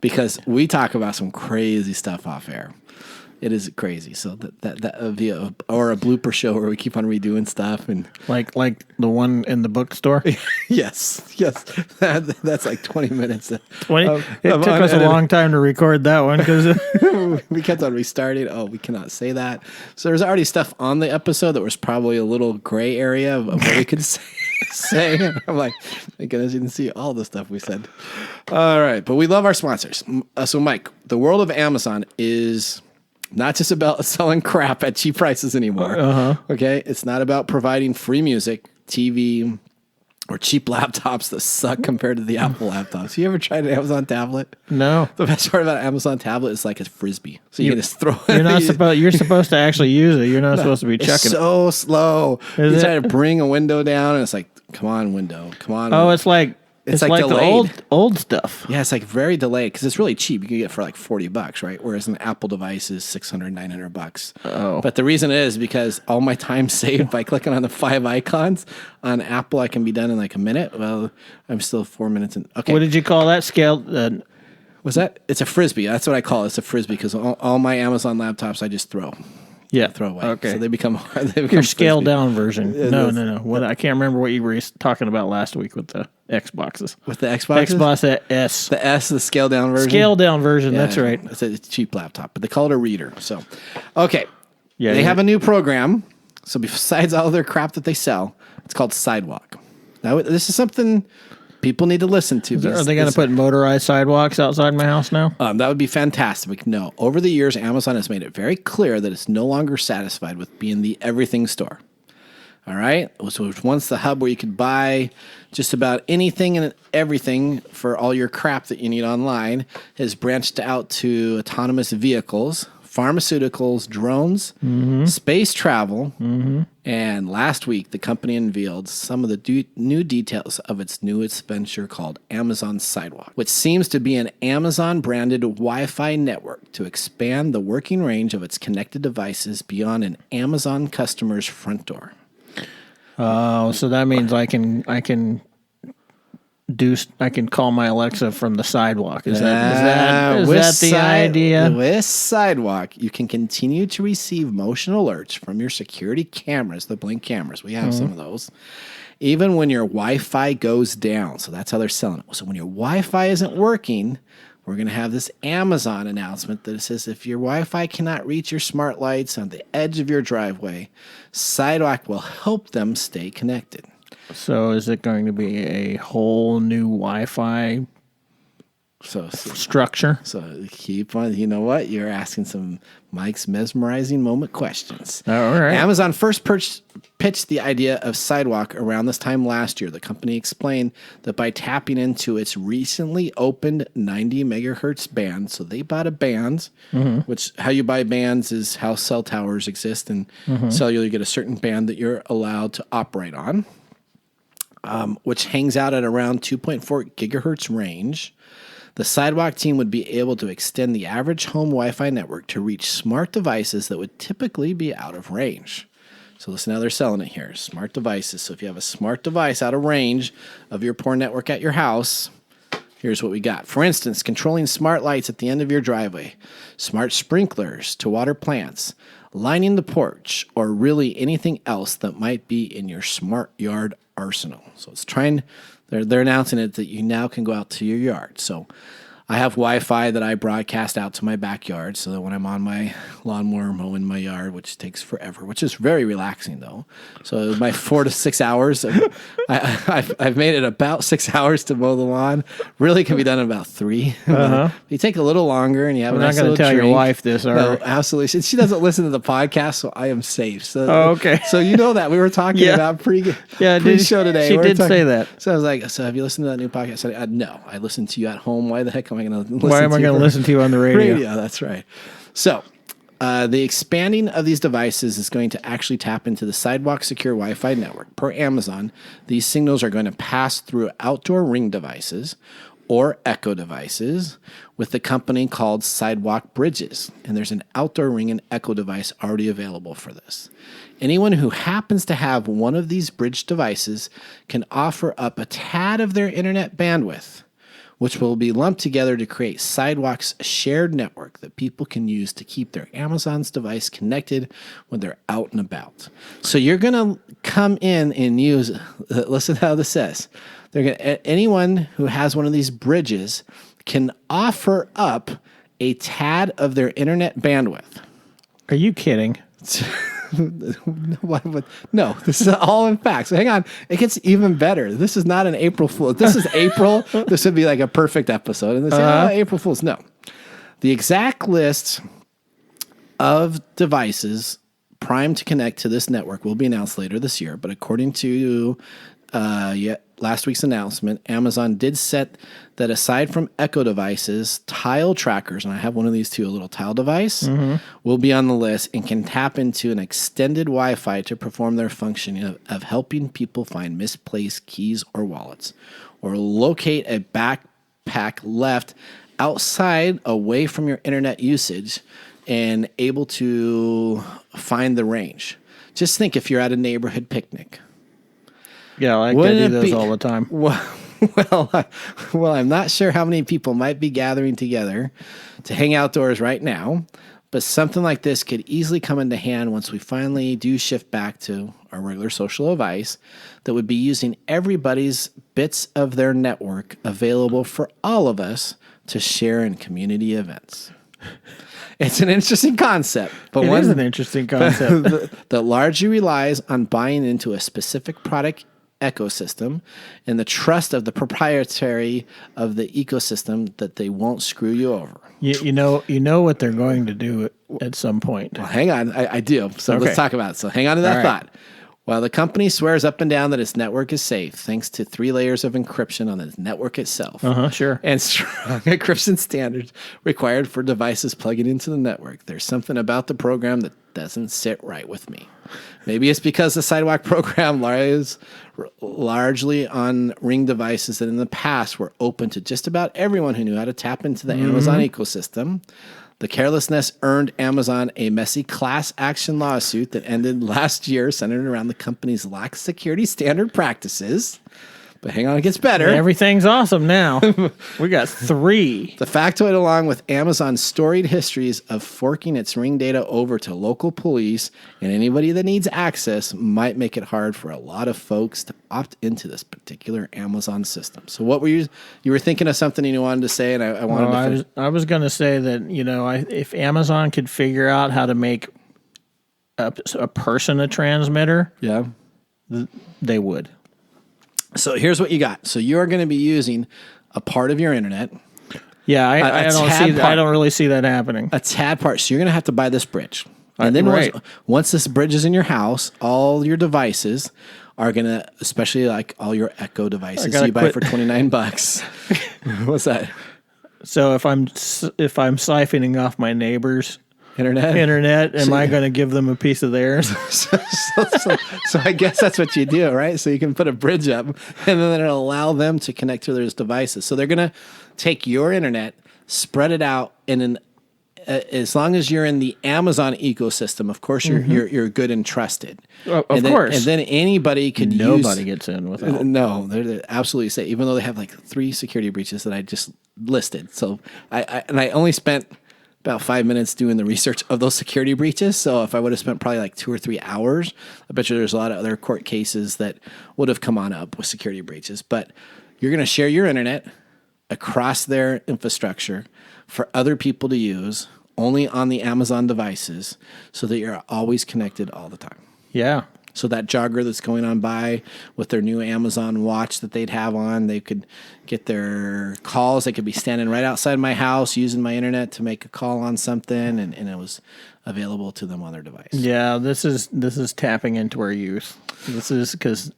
because we talk about some crazy stuff off air. It is crazy. So that via or a blooper show where we keep on redoing stuff and like the one in the bookstore. yes. That's like 20 minutes. 20. It took us a long time to record that one because we kept on restarting. Oh, we cannot say that. So there's already stuff on the episode that was probably a little gray area of what we could say. I'm like, thank goodness you didn't see all the stuff we said. All right, but we love our sponsors. So Mike, the world of Amazon is not just about selling crap at cheap prices anymore. Okay? It's not about providing free music, TV, or cheap laptops that suck compared to the Apple laptops. You ever tried an Amazon tablet? No. The best part about an Amazon tablet is like a Frisbee. So you can just throw it. You're supposed to actually use it. You're not supposed to be checking It's so slow. Is You it? try to bring a window down, and it's like, come on, window. Come on. Oh, it's like the delayed. old stuff. Yeah, it's like very delayed because it's really cheap. You can get it for like $40, right? Whereas an Apple device is $600, $900. Oh. But the reason is because all my time saved by clicking on the 5 icons on Apple, I can be done in like a minute. Well, I'm still 4 minutes in. Okay. What did you call that scale? Was that? It's a Frisbee. That's what I call it. It's a Frisbee because all my Amazon laptops I just throw away. Okay. So they become Your scaled Frisbee. down version. No. What I can't remember what you were talking about last week with the Xboxes. With the Xbox? Xbox S. The scaled down version? Scaled down version, Yeah, that's right. It's a cheap laptop, but they call it a reader. So, okay. Yeah, They have a new program. So besides all their crap that they sell, it's called Sidewalk. Now, this is something people need to listen to. Are they going to put motorized sidewalks outside my house now? That would be fantastic. No. Over the years, Amazon has made it very clear that it's no longer satisfied with being the everything store. All right? So it was once the hub where you could buy just about anything and everything for all your crap that you need online. It has branched out to autonomous vehicles, pharmaceuticals, drones, space travel, and last week the company unveiled some of the new details of its newest venture called Amazon Sidewalk, which seems to be an Amazon-branded Wi-Fi network to expand the working range of its connected devices beyond an Amazon customer's front door. Oh, so that means I can call my Alexa from the sidewalk. Is that the idea? With Sidewalk, you can continue to receive motion alerts from your security cameras, the Blink cameras. We have some of those. Even when your Wi-Fi goes down. So that's how they're selling it. So when your Wi-Fi isn't working, we're going to have this Amazon announcement that says if your Wi-Fi cannot reach your smart lights on the edge of your driveway, Sidewalk will help them stay connected. So is it going to be a whole new Wi-Fi structure? So keep on. You know what? You're asking some Mike's mesmerizing moment questions. All right. Amazon first pitched the idea of Sidewalk around this time last year. The company explained that by tapping into its recently opened 90 megahertz band, so they bought a band, which how you buy bands is how cell towers exist, and cellular you get a certain band that you're allowed to operate on. Which hangs out at around 2.4 gigahertz range. The Sidewalk team would be able to extend the average home Wi-Fi network to reach smart devices that would typically be out of range. So listen how they're selling it here. Smart devices. So if you have a smart device out of range of your poor network at your house, here's what we got. For instance, controlling smart lights at the end of your driveway, smart sprinklers to water plants, lining the porch, or really anything else that might be in your smart yard arsenal. So it's they're announcing it that you now can go out to your yard. So I have Wi-Fi that I broadcast out to my backyard so that when I'm on my lawnmower mowing my yard, which takes forever, which is very relaxing though. So my 4 to 6 hours, I've made it about 6 hours to mow the lawn. Really can be done in about 3. You take a little longer and you have a nice little drink. We're not going to tell your wife this, are No, we? absolutely. She doesn't listen to the podcast, so I am safe. So, okay. So you know that. We were talking about pre-show today. She did say that. So I was like, so have you listened to that new podcast? I said, no, I listened to you at home. Why the heck am I going to listen to you? Why am I going to listen to you on the radio? That's right. So the expanding of these devices is going to actually tap into the Sidewalk secure Wi-Fi network. Per Amazon, these signals are going to pass through outdoor Ring devices or Echo devices with the company called Sidewalk Bridges. And there's an outdoor Ring and Echo device already available for this. Anyone who happens to have one of these bridge devices can offer up a tad of their internet bandwidth, which will be lumped together to create Sidewalk's shared network that people can use to keep their Amazon's device connected when they're out and about. So you're going to come in and use, listen how this says, anyone who has one of these bridges can offer up a tad of their internet bandwidth. Are you kidding? No, this is all in fact. So hang on. It gets even better. This is not an April Fool. This is April. This would be like a perfect episode. And they say, April Fools. No. The exact list of devices primed to connect to this network will be announced later this year. But according to last week's announcement, Amazon did set that aside from Echo devices, Tile trackers, and I have one of these too, a little Tile device, will be on the list and can tap into an extended Wi-Fi to perform their function of helping people find misplaced keys or wallets, or locate a backpack left outside away from your internet usage and able to find the range. Just think if you're at a neighborhood picnic. Yeah, I do those all the time. Well, I'm not sure how many people might be gathering together to hang outdoors right now, but something like this could easily come into hand once we finally do shift back to our regular social device that would be using everybody's bits of their network available for all of us to share in community events. It's an interesting concept, but It is an interesting concept that largely relies on buying into a specific product ecosystem and the trust of the proprietary of the ecosystem that they won't screw you over. You know what they're going to do at some point. Well, hang on. I do. So Okay. let's talk about it. So hang on to that All right. thought. While the company swears up and down that its network is safe, thanks to 3 layers of encryption on the network itself, Sure. and strong encryption standards required for devices plugging into the network, there's something about the program that doesn't sit right with me. Maybe it's because the Sidewalk program lies largely on Ring devices that in the past were open to just about everyone who knew how to tap into the Amazon ecosystem. The carelessness earned Amazon a messy class action lawsuit that ended last year, centered around the company's lax security standard practices. But hang on, it gets better. Everything's awesome now. We got 3. The factoid, along with Amazon's storied histories of forking its Ring data over to local police and anybody that needs access, might make it hard for a lot of folks to opt into this particular Amazon system. So what were you were thinking of something you wanted to say, and I wanted to... I was going to say that, if Amazon could figure out how to make a person a transmitter, Yeah. they would. So here's what you got. So you are going to be using a part of your internet, Yeah, I don't really see that happening. a tad part. So you're going to have to buy this bridge. And then Right. once this bridge is in your house, all your devices are going to, especially like all your Echo devices gotta you buy quit. for $29. What's that? So if I'm siphoning off my neighbor's Internet? am I going to give them a piece of theirs? So I guess that's what you do, right? So you can put a bridge up, and then it'll allow them to connect to those devices. So they're going to take your internet, spread it out, and then as long as you're in the Amazon ecosystem, of course you're good and trusted. Of and then, course. And then anybody could Nobody gets in without. No, they're absolutely safe. Even though they have like 3 security breaches that I just listed. So I only spent about 5 minutes doing the research of those security breaches. So if I would have spent probably like 2 or 3 hours, I bet you there's a lot of other court cases that would have come on up with security breaches. But you're going to share your internet across their infrastructure for other people to use only on the Amazon devices so that you're always connected all the time. Yeah. So that jogger that's going on by with their new Amazon watch that they'd have on, they could get their calls. They could be standing right outside my house using my internet to make a call on something, and it was available to them on their device. Yeah, this is tapping into our youth. This is because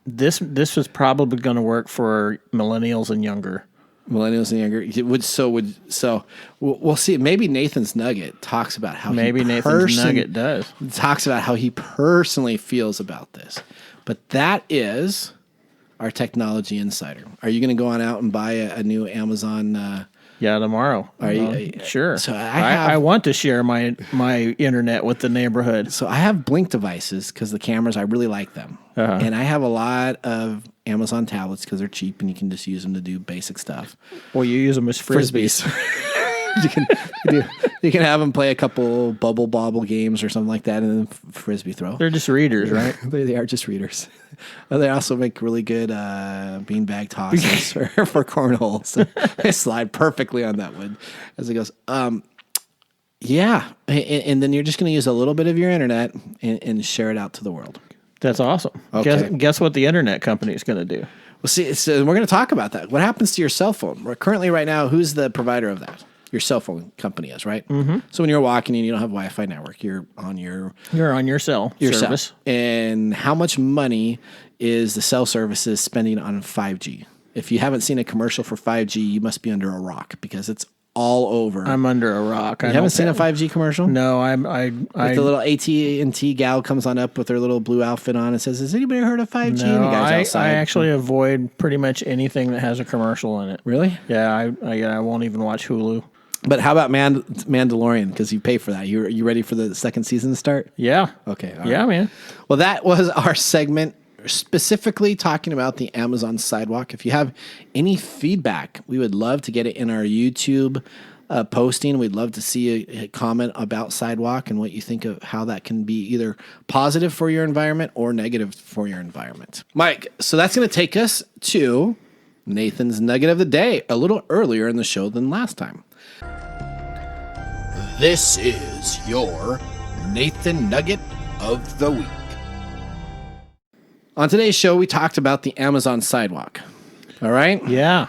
this was probably going to work for millennials and younger. Millennials and younger we'll see. Maybe Nathan's Nugget talks about how Nathan's Nugget does. Talks about how he personally feels about this. But that is our technology insider. Are you going to go on out and buy a new Amazon? Yeah, tomorrow. Are you sure? So I want to share my internet with the neighborhood. So I have Blink devices because the cameras, I really like them. And I have a lot of Amazon tablets because they're cheap and you can just use them to do basic stuff. Well, you use them as frisbees. you can have them play a couple bubble bobble games or something like that, and then frisbee throw. They're just readers, right? They are just readers. They also make really good beanbag tosses for cornhole. So they slide perfectly on that wood as it goes. Yeah, and then you're just going to use a little bit of your internet and share it out to the world. That's awesome. Okay. Guess what the internet company is going to do? Well, see, so we're going to talk about that. What happens to your cell phone? We're currently right now, who's the provider of that? your cell phone company is, right? Mm-hmm. So when you're walking and you don't have Wi-Fi network, you're on your cell service. Cell. And how much money is the cell services spending on 5G? If you haven't seen a commercial for 5G, you must be under a rock because it's all over. I'm under a rock. You haven't seen a 5G commercial? No, the little AT&T gal comes on up with her little blue outfit on and says, "Has anybody heard of 5G?" No, and the guy's outside. I actually avoid pretty much anything that has a commercial in it. Really? Yeah, I won't even watch Hulu. But how about Mandalorian? Because you pay for that. You ready for the second season to start? Yeah. Okay. Yeah, right. man. Well, that was our segment specifically talking about the Amazon Sidewalk. If you have any feedback, we would love to get it in our YouTube posting. We'd love to see a comment about Sidewalk and what you think of how that can be either positive for your environment or negative for your environment. Mike, so that's going to take us to Nathan's Nugget of the Day a little earlier in the show than last time. This is your Nathan Nugget of the Week. On today's show, we talked about the Amazon Sidewalk. All right? Yeah.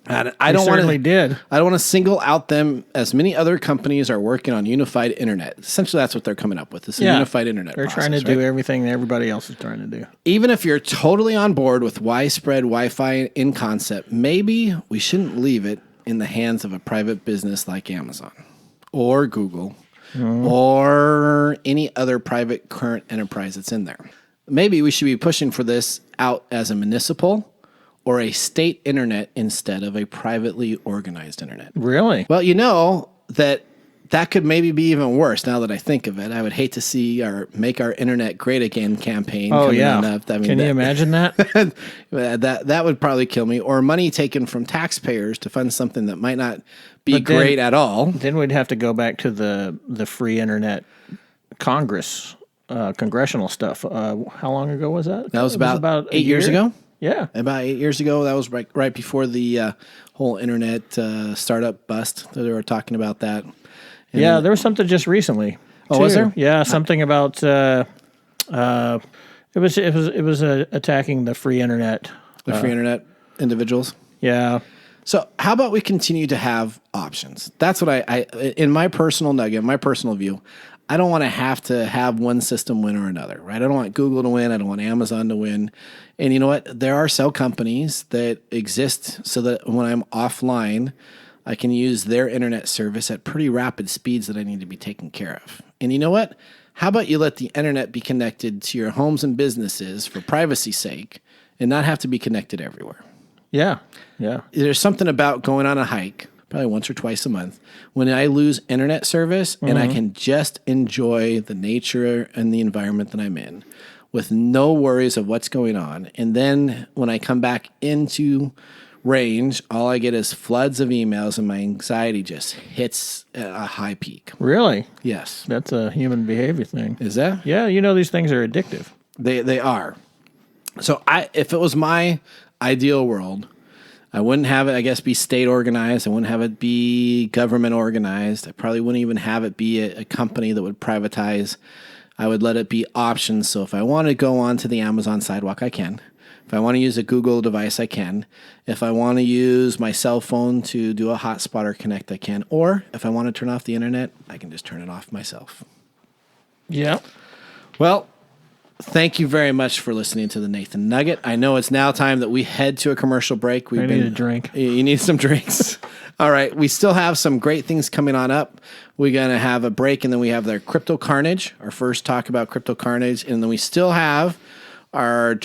And I don't want to single out them as many other companies are working on unified internet. Essentially, that's what they're coming up with. This is unified internet. They're trying to do everything that everybody else is trying to do. Even if you're totally on board with widespread Wi-Fi in concept, maybe we shouldn't leave it in the hands of a private business like Amazon or Google or any other private current enterprise that's in there. Maybe we should be pushing for this out as a municipal or a state internet instead of a privately organized internet. Really? Well, you know that could maybe be even worse now that I think of it. I would hate to see our Make Our Internet Great Again campaign coming up. Can you imagine that? that would probably kill me. Or money taken from taxpayers to fund something that might not be great at all. Then we'd have to go back to the free internet Congress, congressional stuff. How long ago was that? That was about 8 years ago. Yeah. About 8 years ago. That was right before the whole internet startup bust that they were talking about that. And there was something just recently. Oh, too. Was there? Yeah, something about it was attacking the free internet. The free internet individuals. Yeah. So how about we continue to have options? That's what I in my personal nugget, my personal view, I don't want to have one system win or another, right? I don't want Google to win. I don't want Amazon to win. And you know what? There are cell companies that exist so that when I'm offline, I can use their internet service at pretty rapid speeds that I need to be taken care of. And you know what? How about you let the internet be connected to your homes and businesses for privacy's sake and not have to be connected everywhere? Yeah, yeah. There's something about going on a hike, probably once or twice a month, when I lose internet service and I can just enjoy the nature and the environment that I'm in with no worries of what's going on. And then when I come back into range, all I get is floods of emails and my anxiety just hits a high peak. Really? Yes. That's a human behavior thing. Is that? Yeah, these things are addictive. They are. So if it was my ideal world, I wouldn't have it, I guess, be state organized. I wouldn't have it be government organized. I probably wouldn't even have it be a company that would privatize. I would let it be options. So if I want to go on to the Amazon Sidewalk, I can. If I want to use a Google device, I can. If I want to use my cell phone to do a hotspot or connect, I can. Or if I want to turn off the internet, I can just turn it off myself. Yeah. Well, thank you very much for listening to the Nathan Nugget. I know it's now time that we head to a commercial break. I need a drink. You need some drinks. All right. We still have some great things coming on up. We're going to have a break, and then we have their Crypto Carnage, our first talk about Crypto Carnage. And then we still have our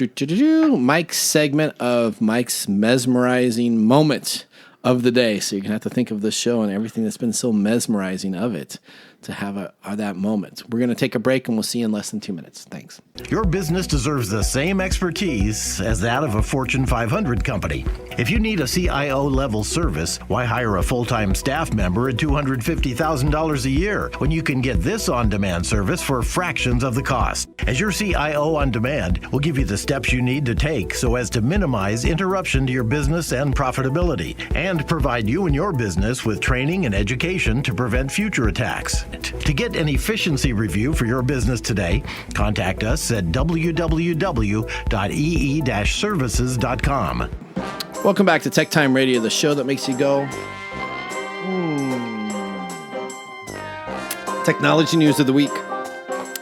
Mike's segment of Mike's mesmerizing moment of the day. So you're going to have to think of this show and everything that's been so mesmerizing of it to have that moment. We're going to take a break, and we'll see you in less than 2 minutes. Thanks. Your business deserves the same expertise as that of a Fortune 500 company. If you need a CIO-level service, why hire a full-time staff member at $250,000 a year when you can get this on-demand service for fractions of the cost? As your CIO on demand, we'll give you the steps you need to take so as to minimize interruption to your business and profitability, and provide you and your business with training and education to prevent future attacks. To get an efficiency review for your business today, contact us at www.ee-services.com. Welcome back to TechTime Radio, the show that makes you go, Technology news of the week.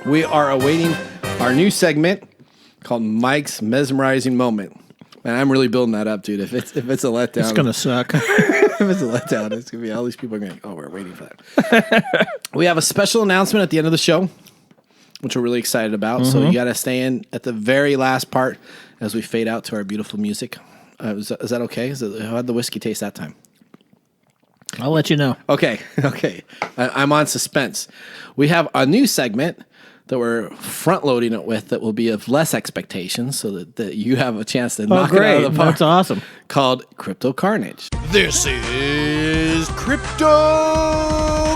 We are awaiting our new segment called Mike's Mesmerizing Moment. Man, I'm really building that up, dude. If it's a letdown, It's gonna suck. if it's a letdown, it's gonna be all these people are going, oh, we're waiting for that. We have a special announcement at the end of the show, which we're really excited about. So you got to stay in at the very last part as we fade out to our beautiful music. Is that okay? How had the whiskey taste that time? I'll let you know. Okay. I'm on suspense. We have a new segment that we're front loading it with that will be of less expectations so that you have a chance to knock it out of the park. That's awesome. Called Crypto Carnage. This is Crypto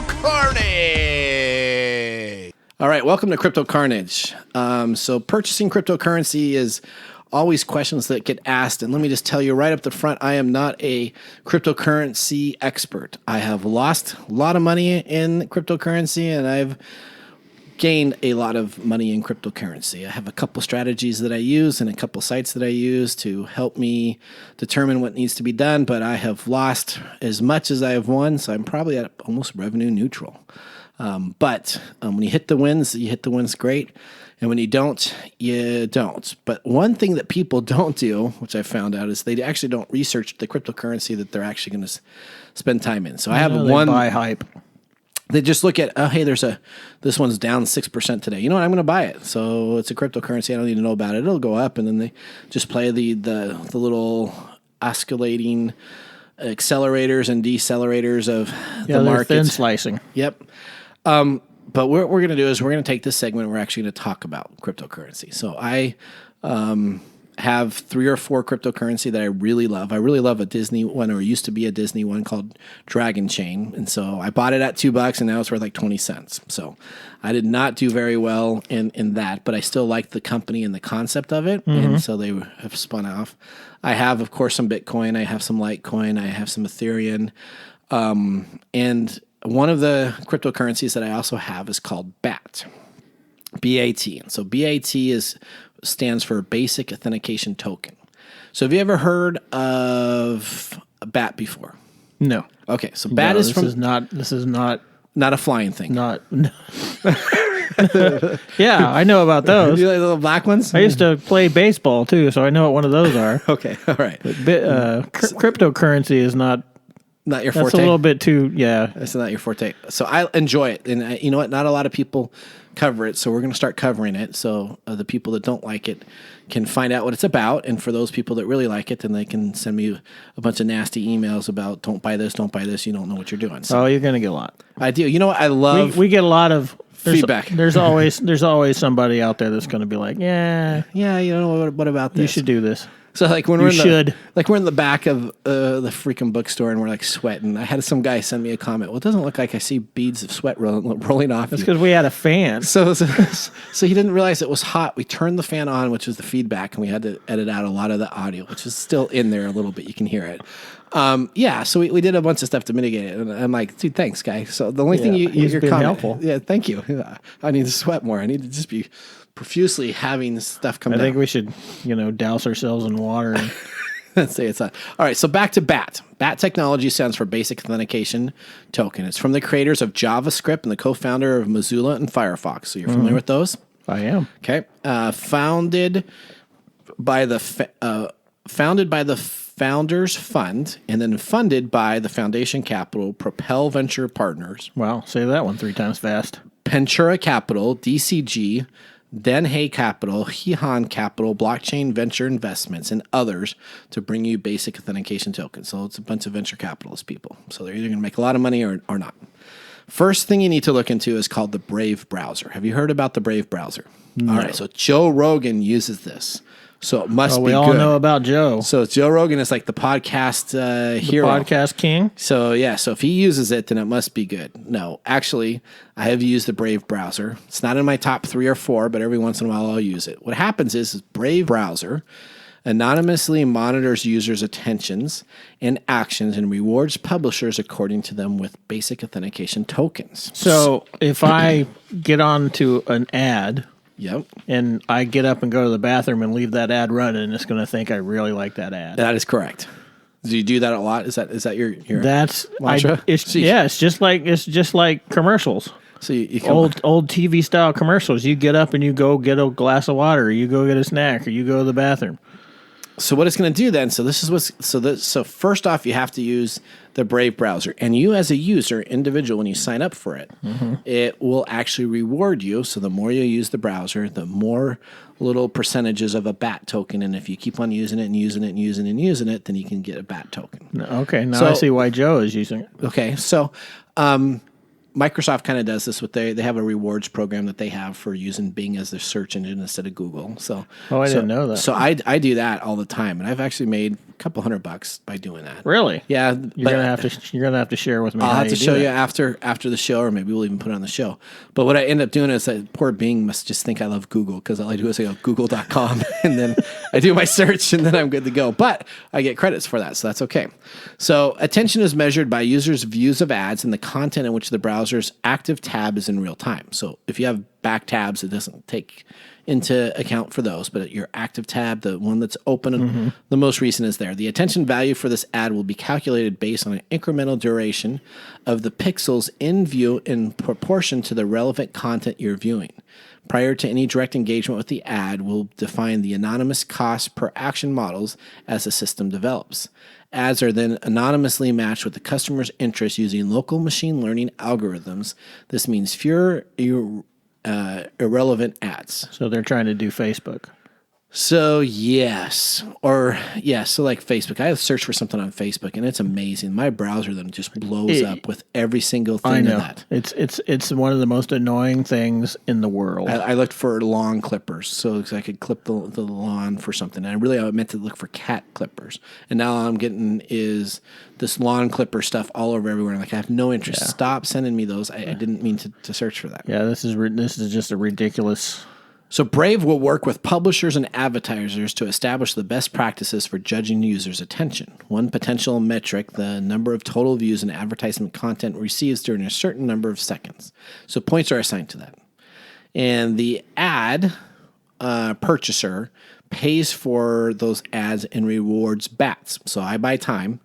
Carnage. All right, welcome to Crypto Carnage. So purchasing cryptocurrency is always questions that get asked. And let me just tell you right up the front, I am not a cryptocurrency expert. I have lost a lot of money in cryptocurrency and I've gained a lot of money in cryptocurrency. I have a couple strategies that I use and a couple sites that I use to help me determine what needs to be done, but I have lost as much as I have won, so I'm probably at almost revenue neutral. But when you hit the wins, great. And when you don't, you don't. But one thing that people don't do, which I found out, is they actually don't research the cryptocurrency that they're actually going to spend time in. So I have one. Buy hype. They just look at, oh, hey, this one's down 6% today. You know what? I'm going to buy it. So it's a cryptocurrency. I don't need to know about it. It'll go up. And then they just play the little oscillating accelerators and decelerators of the market. Thin slicing. Yep. But what we're going to do is we're going to take this segment and we're actually going to talk about cryptocurrency. So I have 3 or 4 cryptocurrency that I really love. I really love a Disney one, or used to be a Disney one, called Dragon Chain. And so I bought it at $2 and now it's worth like 20 cents. So I did not do very well in that, but I still like the company and the concept of it. And so they have spun off. I have, of course, some Bitcoin. I have some Litecoin. I have some Ethereum. And one of the cryptocurrencies that I also have is called BAT. B-A-T. And so BAT stands for Basic Authentication Token. So have you ever heard of BAT before? No. Okay, so BAT is from... This is not a flying thing. No. Yeah, I know about those. You like the little black ones? I used to play baseball too, so I know what one of those are. Okay, all right. Cryptocurrency is not your forte? That's a little bit too, yeah. That's not your forte. So I enjoy it. And you know what? Not a lot of people cover it, so we're going to start covering it. So the people that don't like it can find out what it's about. And for those people that really like it, then they can send me a bunch of nasty emails about, don't buy this, you don't know what you're doing. So you're going to get a lot. I do. You know what? I love... We get a lot of... feedback. There's always somebody out there that's going to be like, yeah, you know what about this? You should do this. So like when we're in the back of the freaking bookstore and we're like sweating. I had some guy send me a comment. Well, it doesn't look like I see beads of sweat rolling off. That's because we had a fan. So he didn't realize it was hot. We turned the fan on, which was the feedback, and we had to edit out a lot of the audio, which is still in there a little bit. You can hear it. So we did a bunch of stuff to mitigate it. And I'm like, dude, thanks, guy. So the only thing you're been helpful. Yeah, thank you. I need to sweat more. I need to just be profusely having stuff come down. I think we should, douse ourselves in water and say it's not. All right, so back to BAT. BAT technology stands for Basic Authentication Token. It's from the creators of JavaScript and the co-founder of Mozilla and Firefox. So you're familiar with those? I am. Okay. Founded by the Founders Fund, and then funded by the foundation capital Propel Venture Partners. Wow, say that one 3 times fast. Ventura Capital, DCG, Denhay Capital, Hihan Capital, Blockchain Venture Investments, and others to bring you basic authentication tokens. So it's a bunch of venture capitalist people. So they're either going to make a lot of money or not. First thing you need to look into is called the Brave browser. Have you heard about the Brave browser? No. All right, so Joe Rogan uses this. So it must be good. We all know about Joe. So Joe Rogan is like the podcast hero. Podcast king. So yeah, so if he uses it, then it must be good. No, actually, I have used the Brave browser. It's not in my top 3 or 4, but every once in a while I'll use it. What happens is Brave browser anonymously monitors users' attentions and actions and rewards publishers according to them with basic authentication tokens. So if I get onto an ad... Yep. And I get up and go to the bathroom and leave that ad running, and it's going to think I really like that ad. That is correct. Do you do that a lot? Is that your That's mantra? It's just like commercials. So you come old TV style commercials. You get up and you go get a glass of water, or you go get a snack, or you go to the bathroom. So what it's going to do then? So this is what's so first off, you have to use the Brave browser, and you as a user, individual, when you sign up for it, it will actually reward you. So the more you use the browser, the more little percentages of a BAT token, and if you keep on using it and using it and using it and using it, then you can get a BAT token. Okay, now I see why Joe is using it. Okay, so Microsoft kind of does this with they have a rewards program that they have for using Bing as their search engine instead of Google. So I didn't know that. So I do that all the time, and I've actually made a couple $100 by doing that. Really? Yeah. You're gonna have to share with me. I'll have to show you after the show, or maybe we'll even put it on the show. But what I end up doing is that poor Bing must just think I love Google, because all I do is I go google.com and then I do my search and then I'm good to go. But I get credits for that, so that's okay. So attention is measured by users' views of ads and the content in which the browser's active tab is in real time. So if you have back tabs, it doesn't take into account for those, but your active tab, the one that's open, the most recent is there. The attention value for this ad will be calculated based on an incremental duration of the pixels in view in proportion to the relevant content you're viewing. Prior to any direct engagement with the ad, we'll define the anonymous cost per action models as the system develops. Ads are then anonymously matched with the customer's interest using local machine learning algorithms. This means fewer irrelevant ads. So they're trying to do Facebook. So so like Facebook. I have searched for something on Facebook, and it's amazing. My browser then just blows up with every single thing. I know. Of that. It's one of the most annoying things in the world. I looked for lawn clippers, so I could clip the lawn for something. And I meant to look for cat clippers, and now all I'm getting is this lawn clipper stuff all over everywhere. I'm like, I have no interest. Yeah. Stop sending me those. I didn't mean to search for that. Yeah, this is just a ridiculous. So Brave will work with publishers and advertisers to establish the best practices for judging users' attention. One potential metric, the number of total views an advertisement content receives during a certain number of seconds. So points are assigned to that. And the ad purchaser pays for those ads and rewards BATs. So I buy time.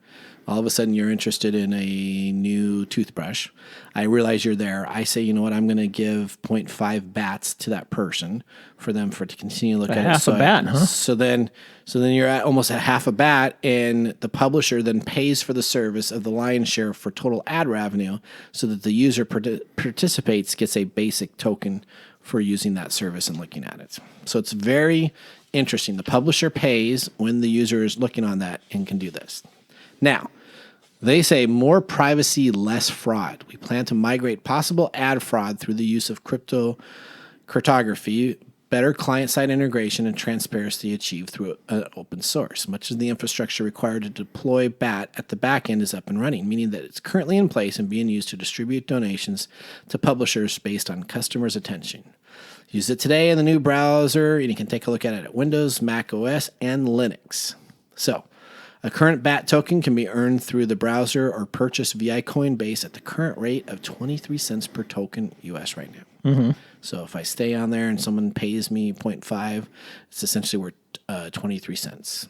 All of a sudden, you're interested in a new toothbrush. I realize you're there. I say, you know what? I'm going to give 0.5 bats to that person for them to continue to look at it. Half a bat, huh? So then you're at almost at half a bat, and the publisher then pays for the service of the lion's share for total ad revenue, so that the user participates gets a basic token for using that service and looking at it. So it's very interesting. The publisher pays when the user is looking on that and can do this. Now, they say more privacy, less fraud. We plan to migrate possible ad fraud through the use of cryptography, better client-side integration, and transparency achieved through an open source. Much of the infrastructure required to deploy BAT at the back end is up and running, meaning that it's currently in place and being used to distribute donations to publishers based on customers' attention. Use it today in the new browser, and you can take a look at it at Windows, Mac OS, and Linux. So, a current BAT token can be earned through the browser or purchased via Coinbase at the current rate of 23 cents per token US right now. Mm-hmm. So if I stay on there and someone pays me 0.5, it's essentially worth 23 cents.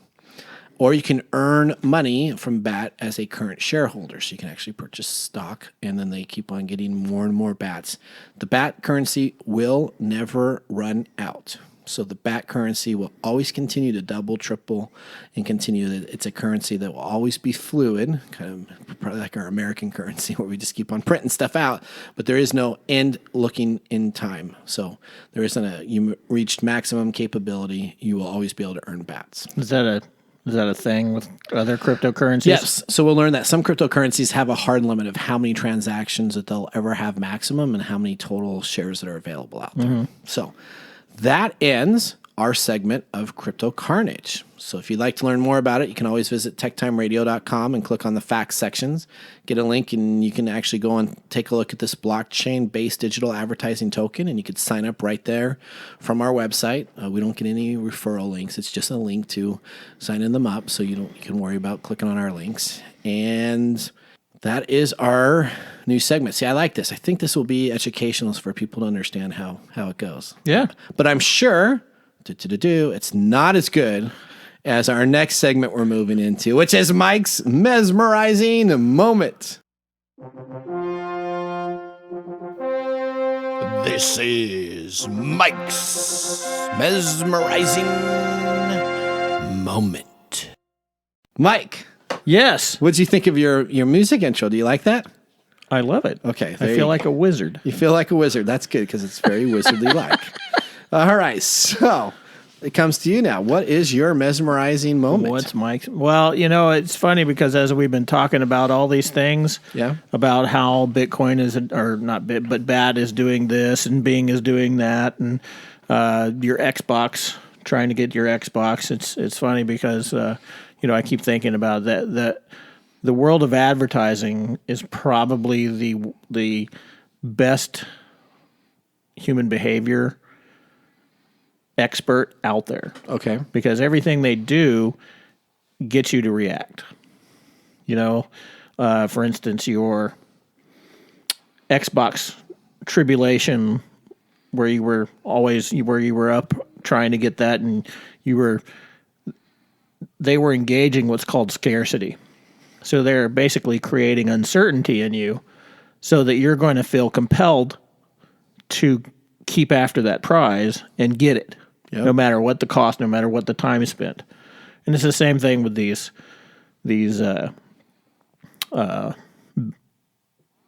Or you can earn money from BAT as a current shareholder. So you can actually purchase stock, and then they keep on getting more and more BATs. The BAT currency will never run out. So the BAT currency will always continue to double, triple, and continue. It's a currency that will always be fluid, kind of probably like our American currency, where we just keep on printing stuff out. But there is no end looking in time. So there isn't you reached maximum capability, you will always be able to earn BATs. Is that a thing with other cryptocurrencies? Yes. So we'll learn that some cryptocurrencies have a hard limit of how many transactions that they'll ever have maximum and how many total shares that are available out there. Mm-hmm. So that ends our segment of Crypto Carnage. So if you'd like to learn more about it, you can always visit techtimeradio.com and click on the facts sections, get a link, and you can actually go and take a look at this blockchain-based digital advertising token, and you could sign up right there from our website. We don't get any referral links. It's just a link to signing them up, so you can worry about clicking on our links. And that is our new segment. See, I like this. I think this will be educational for people to understand how it goes. Yeah. But I'm sure it's not as good as our next segment we're moving into, which is Mike's Mesmerizing Moment. This is Mike's Mesmerizing Moment. Mike, Yes, what'd you think of your music intro? Do you like that? I love it. Okay, I feel like a wizard. You feel like a wizard. That's good because it's very wizardly-like. All right, so it comes to you now. What is your mesmerizing moment? What's Mike's? Well, it's funny because as we've been talking about all these things, about how Bitcoin is, or not Bit, but BAT is doing this and Bing is doing that, and your Xbox, trying to get your Xbox. It's funny because I keep thinking about that the world of advertising is probably the best human behavior expert out there. Okay. Because everything they do gets you to react. For instance, your Xbox tribulation, where you were up trying to get that, and they were engaging what's called scarcity. So they're basically creating uncertainty in you so that you're going to feel compelled to keep after that prize and get it, no matter what the cost, no matter what the time is spent. And it's the same thing with these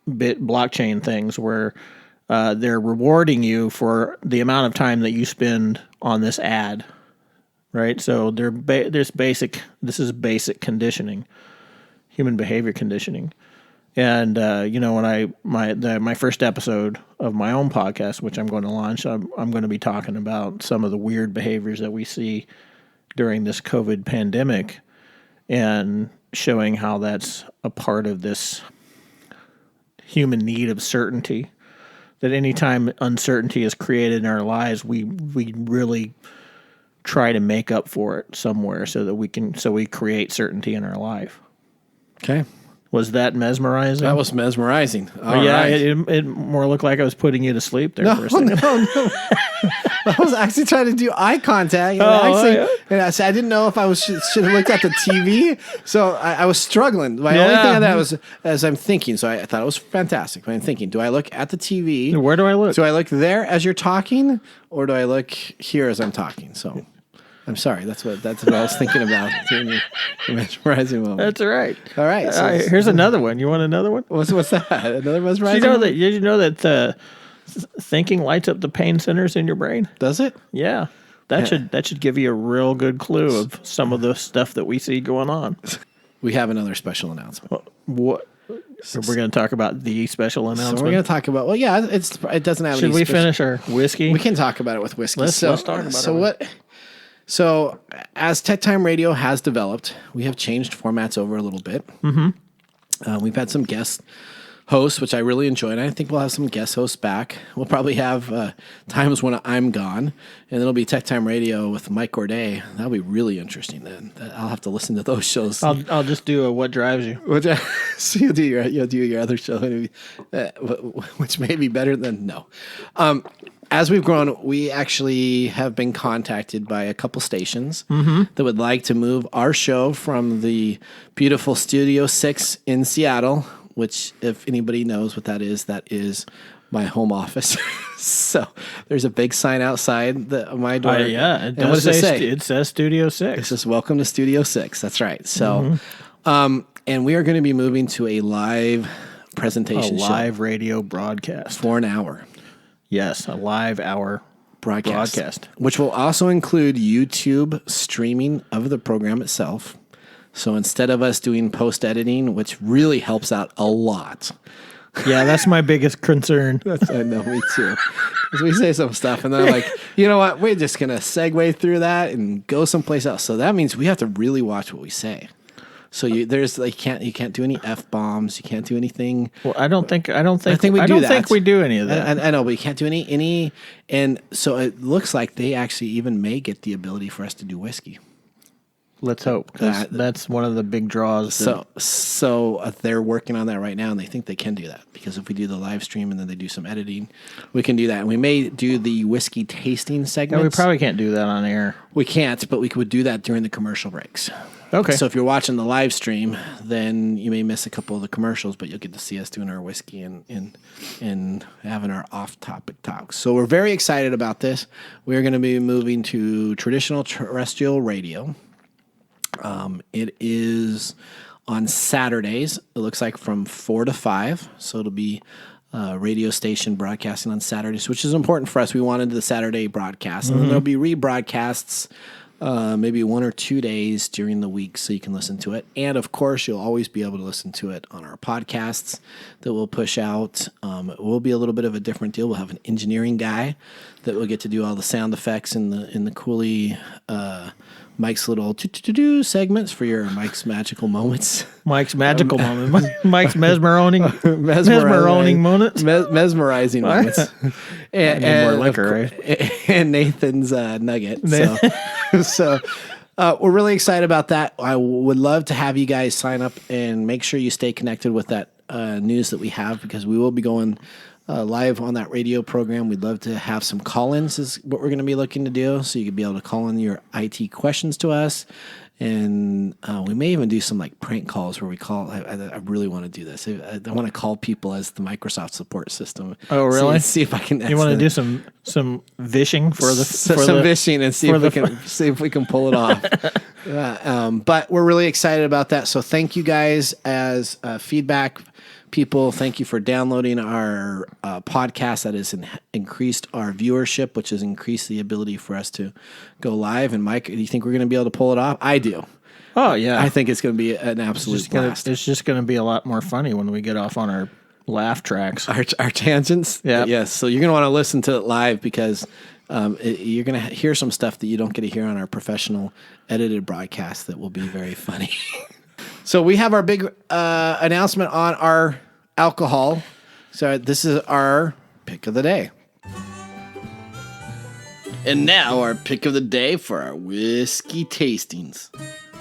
blockchain things where they're rewarding you for the amount of time that you spend on this ad, right? So this is basic conditioning, human behavior conditioning. And when my first episode of my own podcast, which I'm going to launch, I'm going to be talking about some of the weird behaviors that we see during this COVID pandemic, and showing how that's a part of this human need of certainty. That anytime uncertainty is created in our lives, we really try to make up for it somewhere so that we create certainty in our life. Okay. Was that mesmerizing? That was mesmerizing. All yeah, right. it more looked like I was putting you to sleep there for a second. No. I was actually trying to do eye contact. And I didn't know if I should have looked at the TV. So I was struggling. My only thing on that was as I'm thinking. So I thought it was fantastic. I'm thinking, do I look at the TV? Where do I look? Do I look there as you're talking, or do I look here as I'm talking? So I'm sorry. That's what I was thinking about during your mesmerizing moment. That's all right. All right. So here's another one. You want another one? What's that? Another mesmerizing Did you know that thinking lights up the pain centers in your brain? Does it? Yeah. That should give you a real good clue of some of the stuff that we see going on. We have another special announcement. What? We're going to talk about the special announcement. So we're going to talk about. Well, yeah, it doesn't have. Should we finish our whiskey? We can talk about it with whiskey. Let's talk about it. So what? So as TechTime Radio has developed, we have changed formats over a little bit. Mm-hmm. We've had some guest hosts, which I really enjoyed. I think we'll have some guest hosts back. We'll probably have times when I'm gone, and it'll be TechTime Radio with Mike Gorday. That'll be really interesting. Then I'll have to listen to those shows. I'll just do a What Drives You. So you'll do your other show, which may be better than no. As we've grown, we actually have been contacted by a couple stations that would like to move our show from the beautiful Studio 6 in Seattle, which, if anybody knows what that is my home office. So there's a big sign outside my door. Yeah, and what does it say? It says Studio 6. It says, "Welcome to Studio 6." That's right. So, and we are going to be moving to a live presentation show. A live radio broadcast. For an hour. Yes, a live hour broadcast. Which will also include YouTube streaming of the program itself. So instead of us doing post-editing, which really helps out a lot. Yeah, that's my biggest concern. I know, me too. Because we say some stuff, and then like, you know what? We're just going to segue through that and go someplace else. So that means we have to really watch what we say. So you can't do any F-bombs. You can't do anything. Well, I don't think we do that. Think we do any of that. I know, but you can't do any. And so it looks like they actually even may get the ability for us to do whiskey. Let's hope, because that's one of the big draws. So they're working on that right now, and they think they can do that, because if we do the live stream and then they do some editing, we can do that. And we may do the whiskey tasting segments. No, we probably can't do that on air. We can't, but we could do that during the commercial breaks. Okay. So if you're watching the live stream, then you may miss a couple of the commercials, but you'll get to see us doing our whiskey and having our off-topic talks. So we're very excited about this. We're going to be moving to traditional terrestrial radio. It is on Saturdays. It looks like from 4 to 5. So it'll be a radio station broadcasting on Saturdays, which is important for us. We wanted the Saturday broadcast. And then there'll be rebroadcasts maybe 1 or 2 days during the week so you can listen to it. And, of course, you'll always be able to listen to it on our podcasts that we'll push out. It will be a little bit of a different deal. We'll have an engineering guy that will get to do all the sound effects in the Cooley Mike's little segments for your Mike's magical moments. Mike's magical moment. Mike's mesmerizing moments. Mesmerizing moments. and more liquor, right? And Nathan's Nugget. So we're really excited about that. I would love to have you guys sign up and make sure you stay connected with that news that we have, because we will be going live on that radio program. We'd love to have some call-ins is what we're going to be looking to do. So you could be able to call in your IT questions to us. And we may even do some like prank calls where we call. I really want to do this. I want to call people as the Microsoft support system. Oh, really? See if I can. You want to do some phishing for the phishing and see if we can pull it off. But we're really excited about that. So thank you guys as feedback people. Thank you for downloading our podcast. That has increased our viewership, which has increased the ability for us to go live. And Mike, do you think we're going to be able to pull it off? I do. Oh, yeah. I think it's going to be an absolute blast. It's just going to be a lot more funny when we get off on our laugh tracks. Our tangents? Yeah. Yes. So you're going to want to listen to it live, because you're going to hear some stuff that you don't get to hear on our professional edited broadcast that will be very funny. So we have our big announcement on our alcohol. So this is our pick of the day. And now our pick of the day for our whiskey tastings.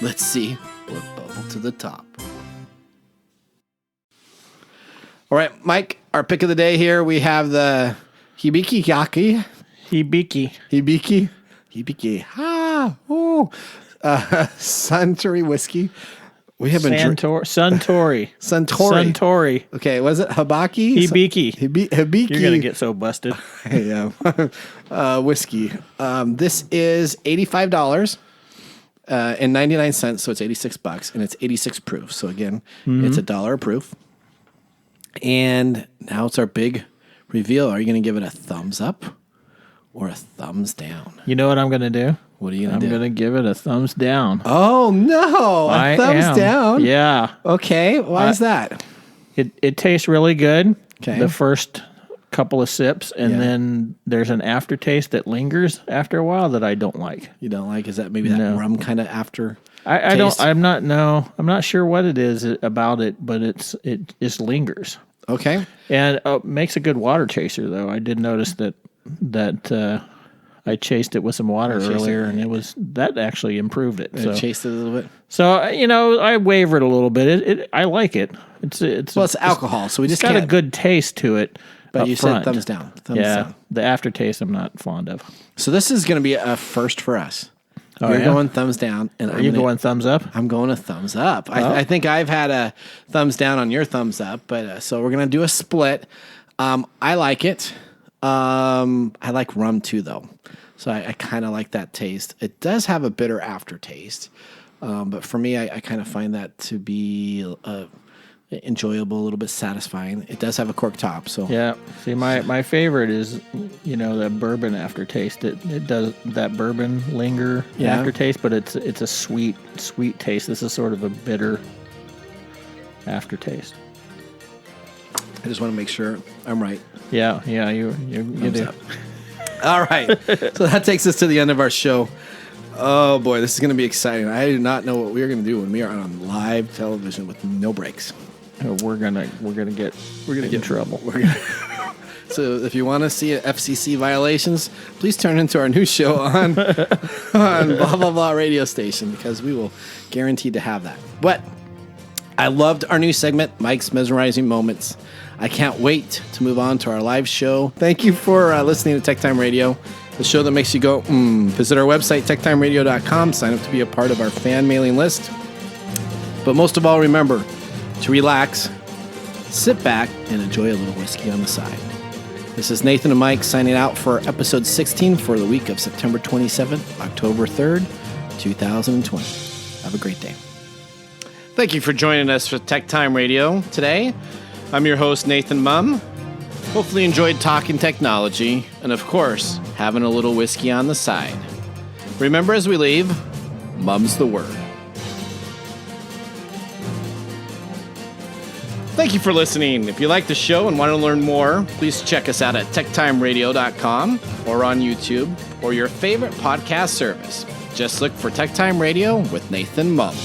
Let's see what bubble to the top. All right, Mike, our pick of the day here, we have the Hibiki Yaki. Hibiki. Suntory whiskey. We have been Suntory. Okay, was it Habaki? Hibiki. You're gonna get so busted. Yeah. Whiskey. This is $85 and 99 cents, so it's $86, and it's 86 proof. So again, it's $1 proof. And now it's our big reveal. Are you going to give it a thumbs up or a thumbs down? You know what I'm going to do? What are you going to do? I'm going to give it a thumbs down. Oh, no. A thumbs down? Yeah. Okay. Why is that? It tastes really good. Okay. The first couple of sips, and then there's an aftertaste that lingers after a while that I don't like. You don't like? Is that maybe that rum kind of after? I don't. I'm not sure what it is about it, but it just lingers. Okay. And makes a good water chaser, though. I did notice that I chased it with some water earlier, and that actually improved it. So chased it a little bit. So I wavered a little bit. I like it. It's alcohol, so we just got a good taste to it. But you said thumbs down. Thumbs down. The aftertaste I'm not fond of. So this is going to be a first for us. You're going thumbs down. And Are you going thumbs up? I'm going a thumbs up. Oh. I think I've had a thumbs down on your thumbs up, but so we're going to do a split. I like it. I like rum too, though. So I kind of like that taste. It does have a bitter aftertaste, but for me, I kind of find that to be enjoyable, a little bit satisfying. It does have a cork top, so yeah. See, my favorite is that bourbon aftertaste. It does that bourbon linger aftertaste, but it's a sweet taste. This is sort of a bitter aftertaste. I just want to make sure I'm right. Yeah, you do. Up. All right, so that takes us to the end of our show. Oh boy, this is going to be exciting. I do not know what we're going to do when we are on live television with no breaks. We're gonna get in trouble. So if you want to see FCC violations, please turn into our new show on blah, blah, blah radio station, because we will guarantee to have that. But I loved our new segment, Mike's Mesmerizing Moments. I can't wait to move on to our live show. Thank you for listening to TechTime Radio, the show that makes you go, Visit our website, techtimeradio.com. Sign up to be a part of our fan mailing list. But most of all, remember to relax, sit back, and enjoy a little whiskey on the side. This is Nathan and Mike signing out for episode 16 for the week of September 27th, October 3rd, 2020. Have a great day. Thank you for joining us for TechTime Radio today. I'm your host, Nathan Mumm. Hopefully you enjoyed talking technology and, of course, having a little whiskey on the side. Remember, as we leave, Mumm's the word. Thank you for listening. If you like the show and want to learn more, please check us out at techtimeradio.com or on YouTube or your favorite podcast service. Just look for TechTime Radio with Nathan Mumm.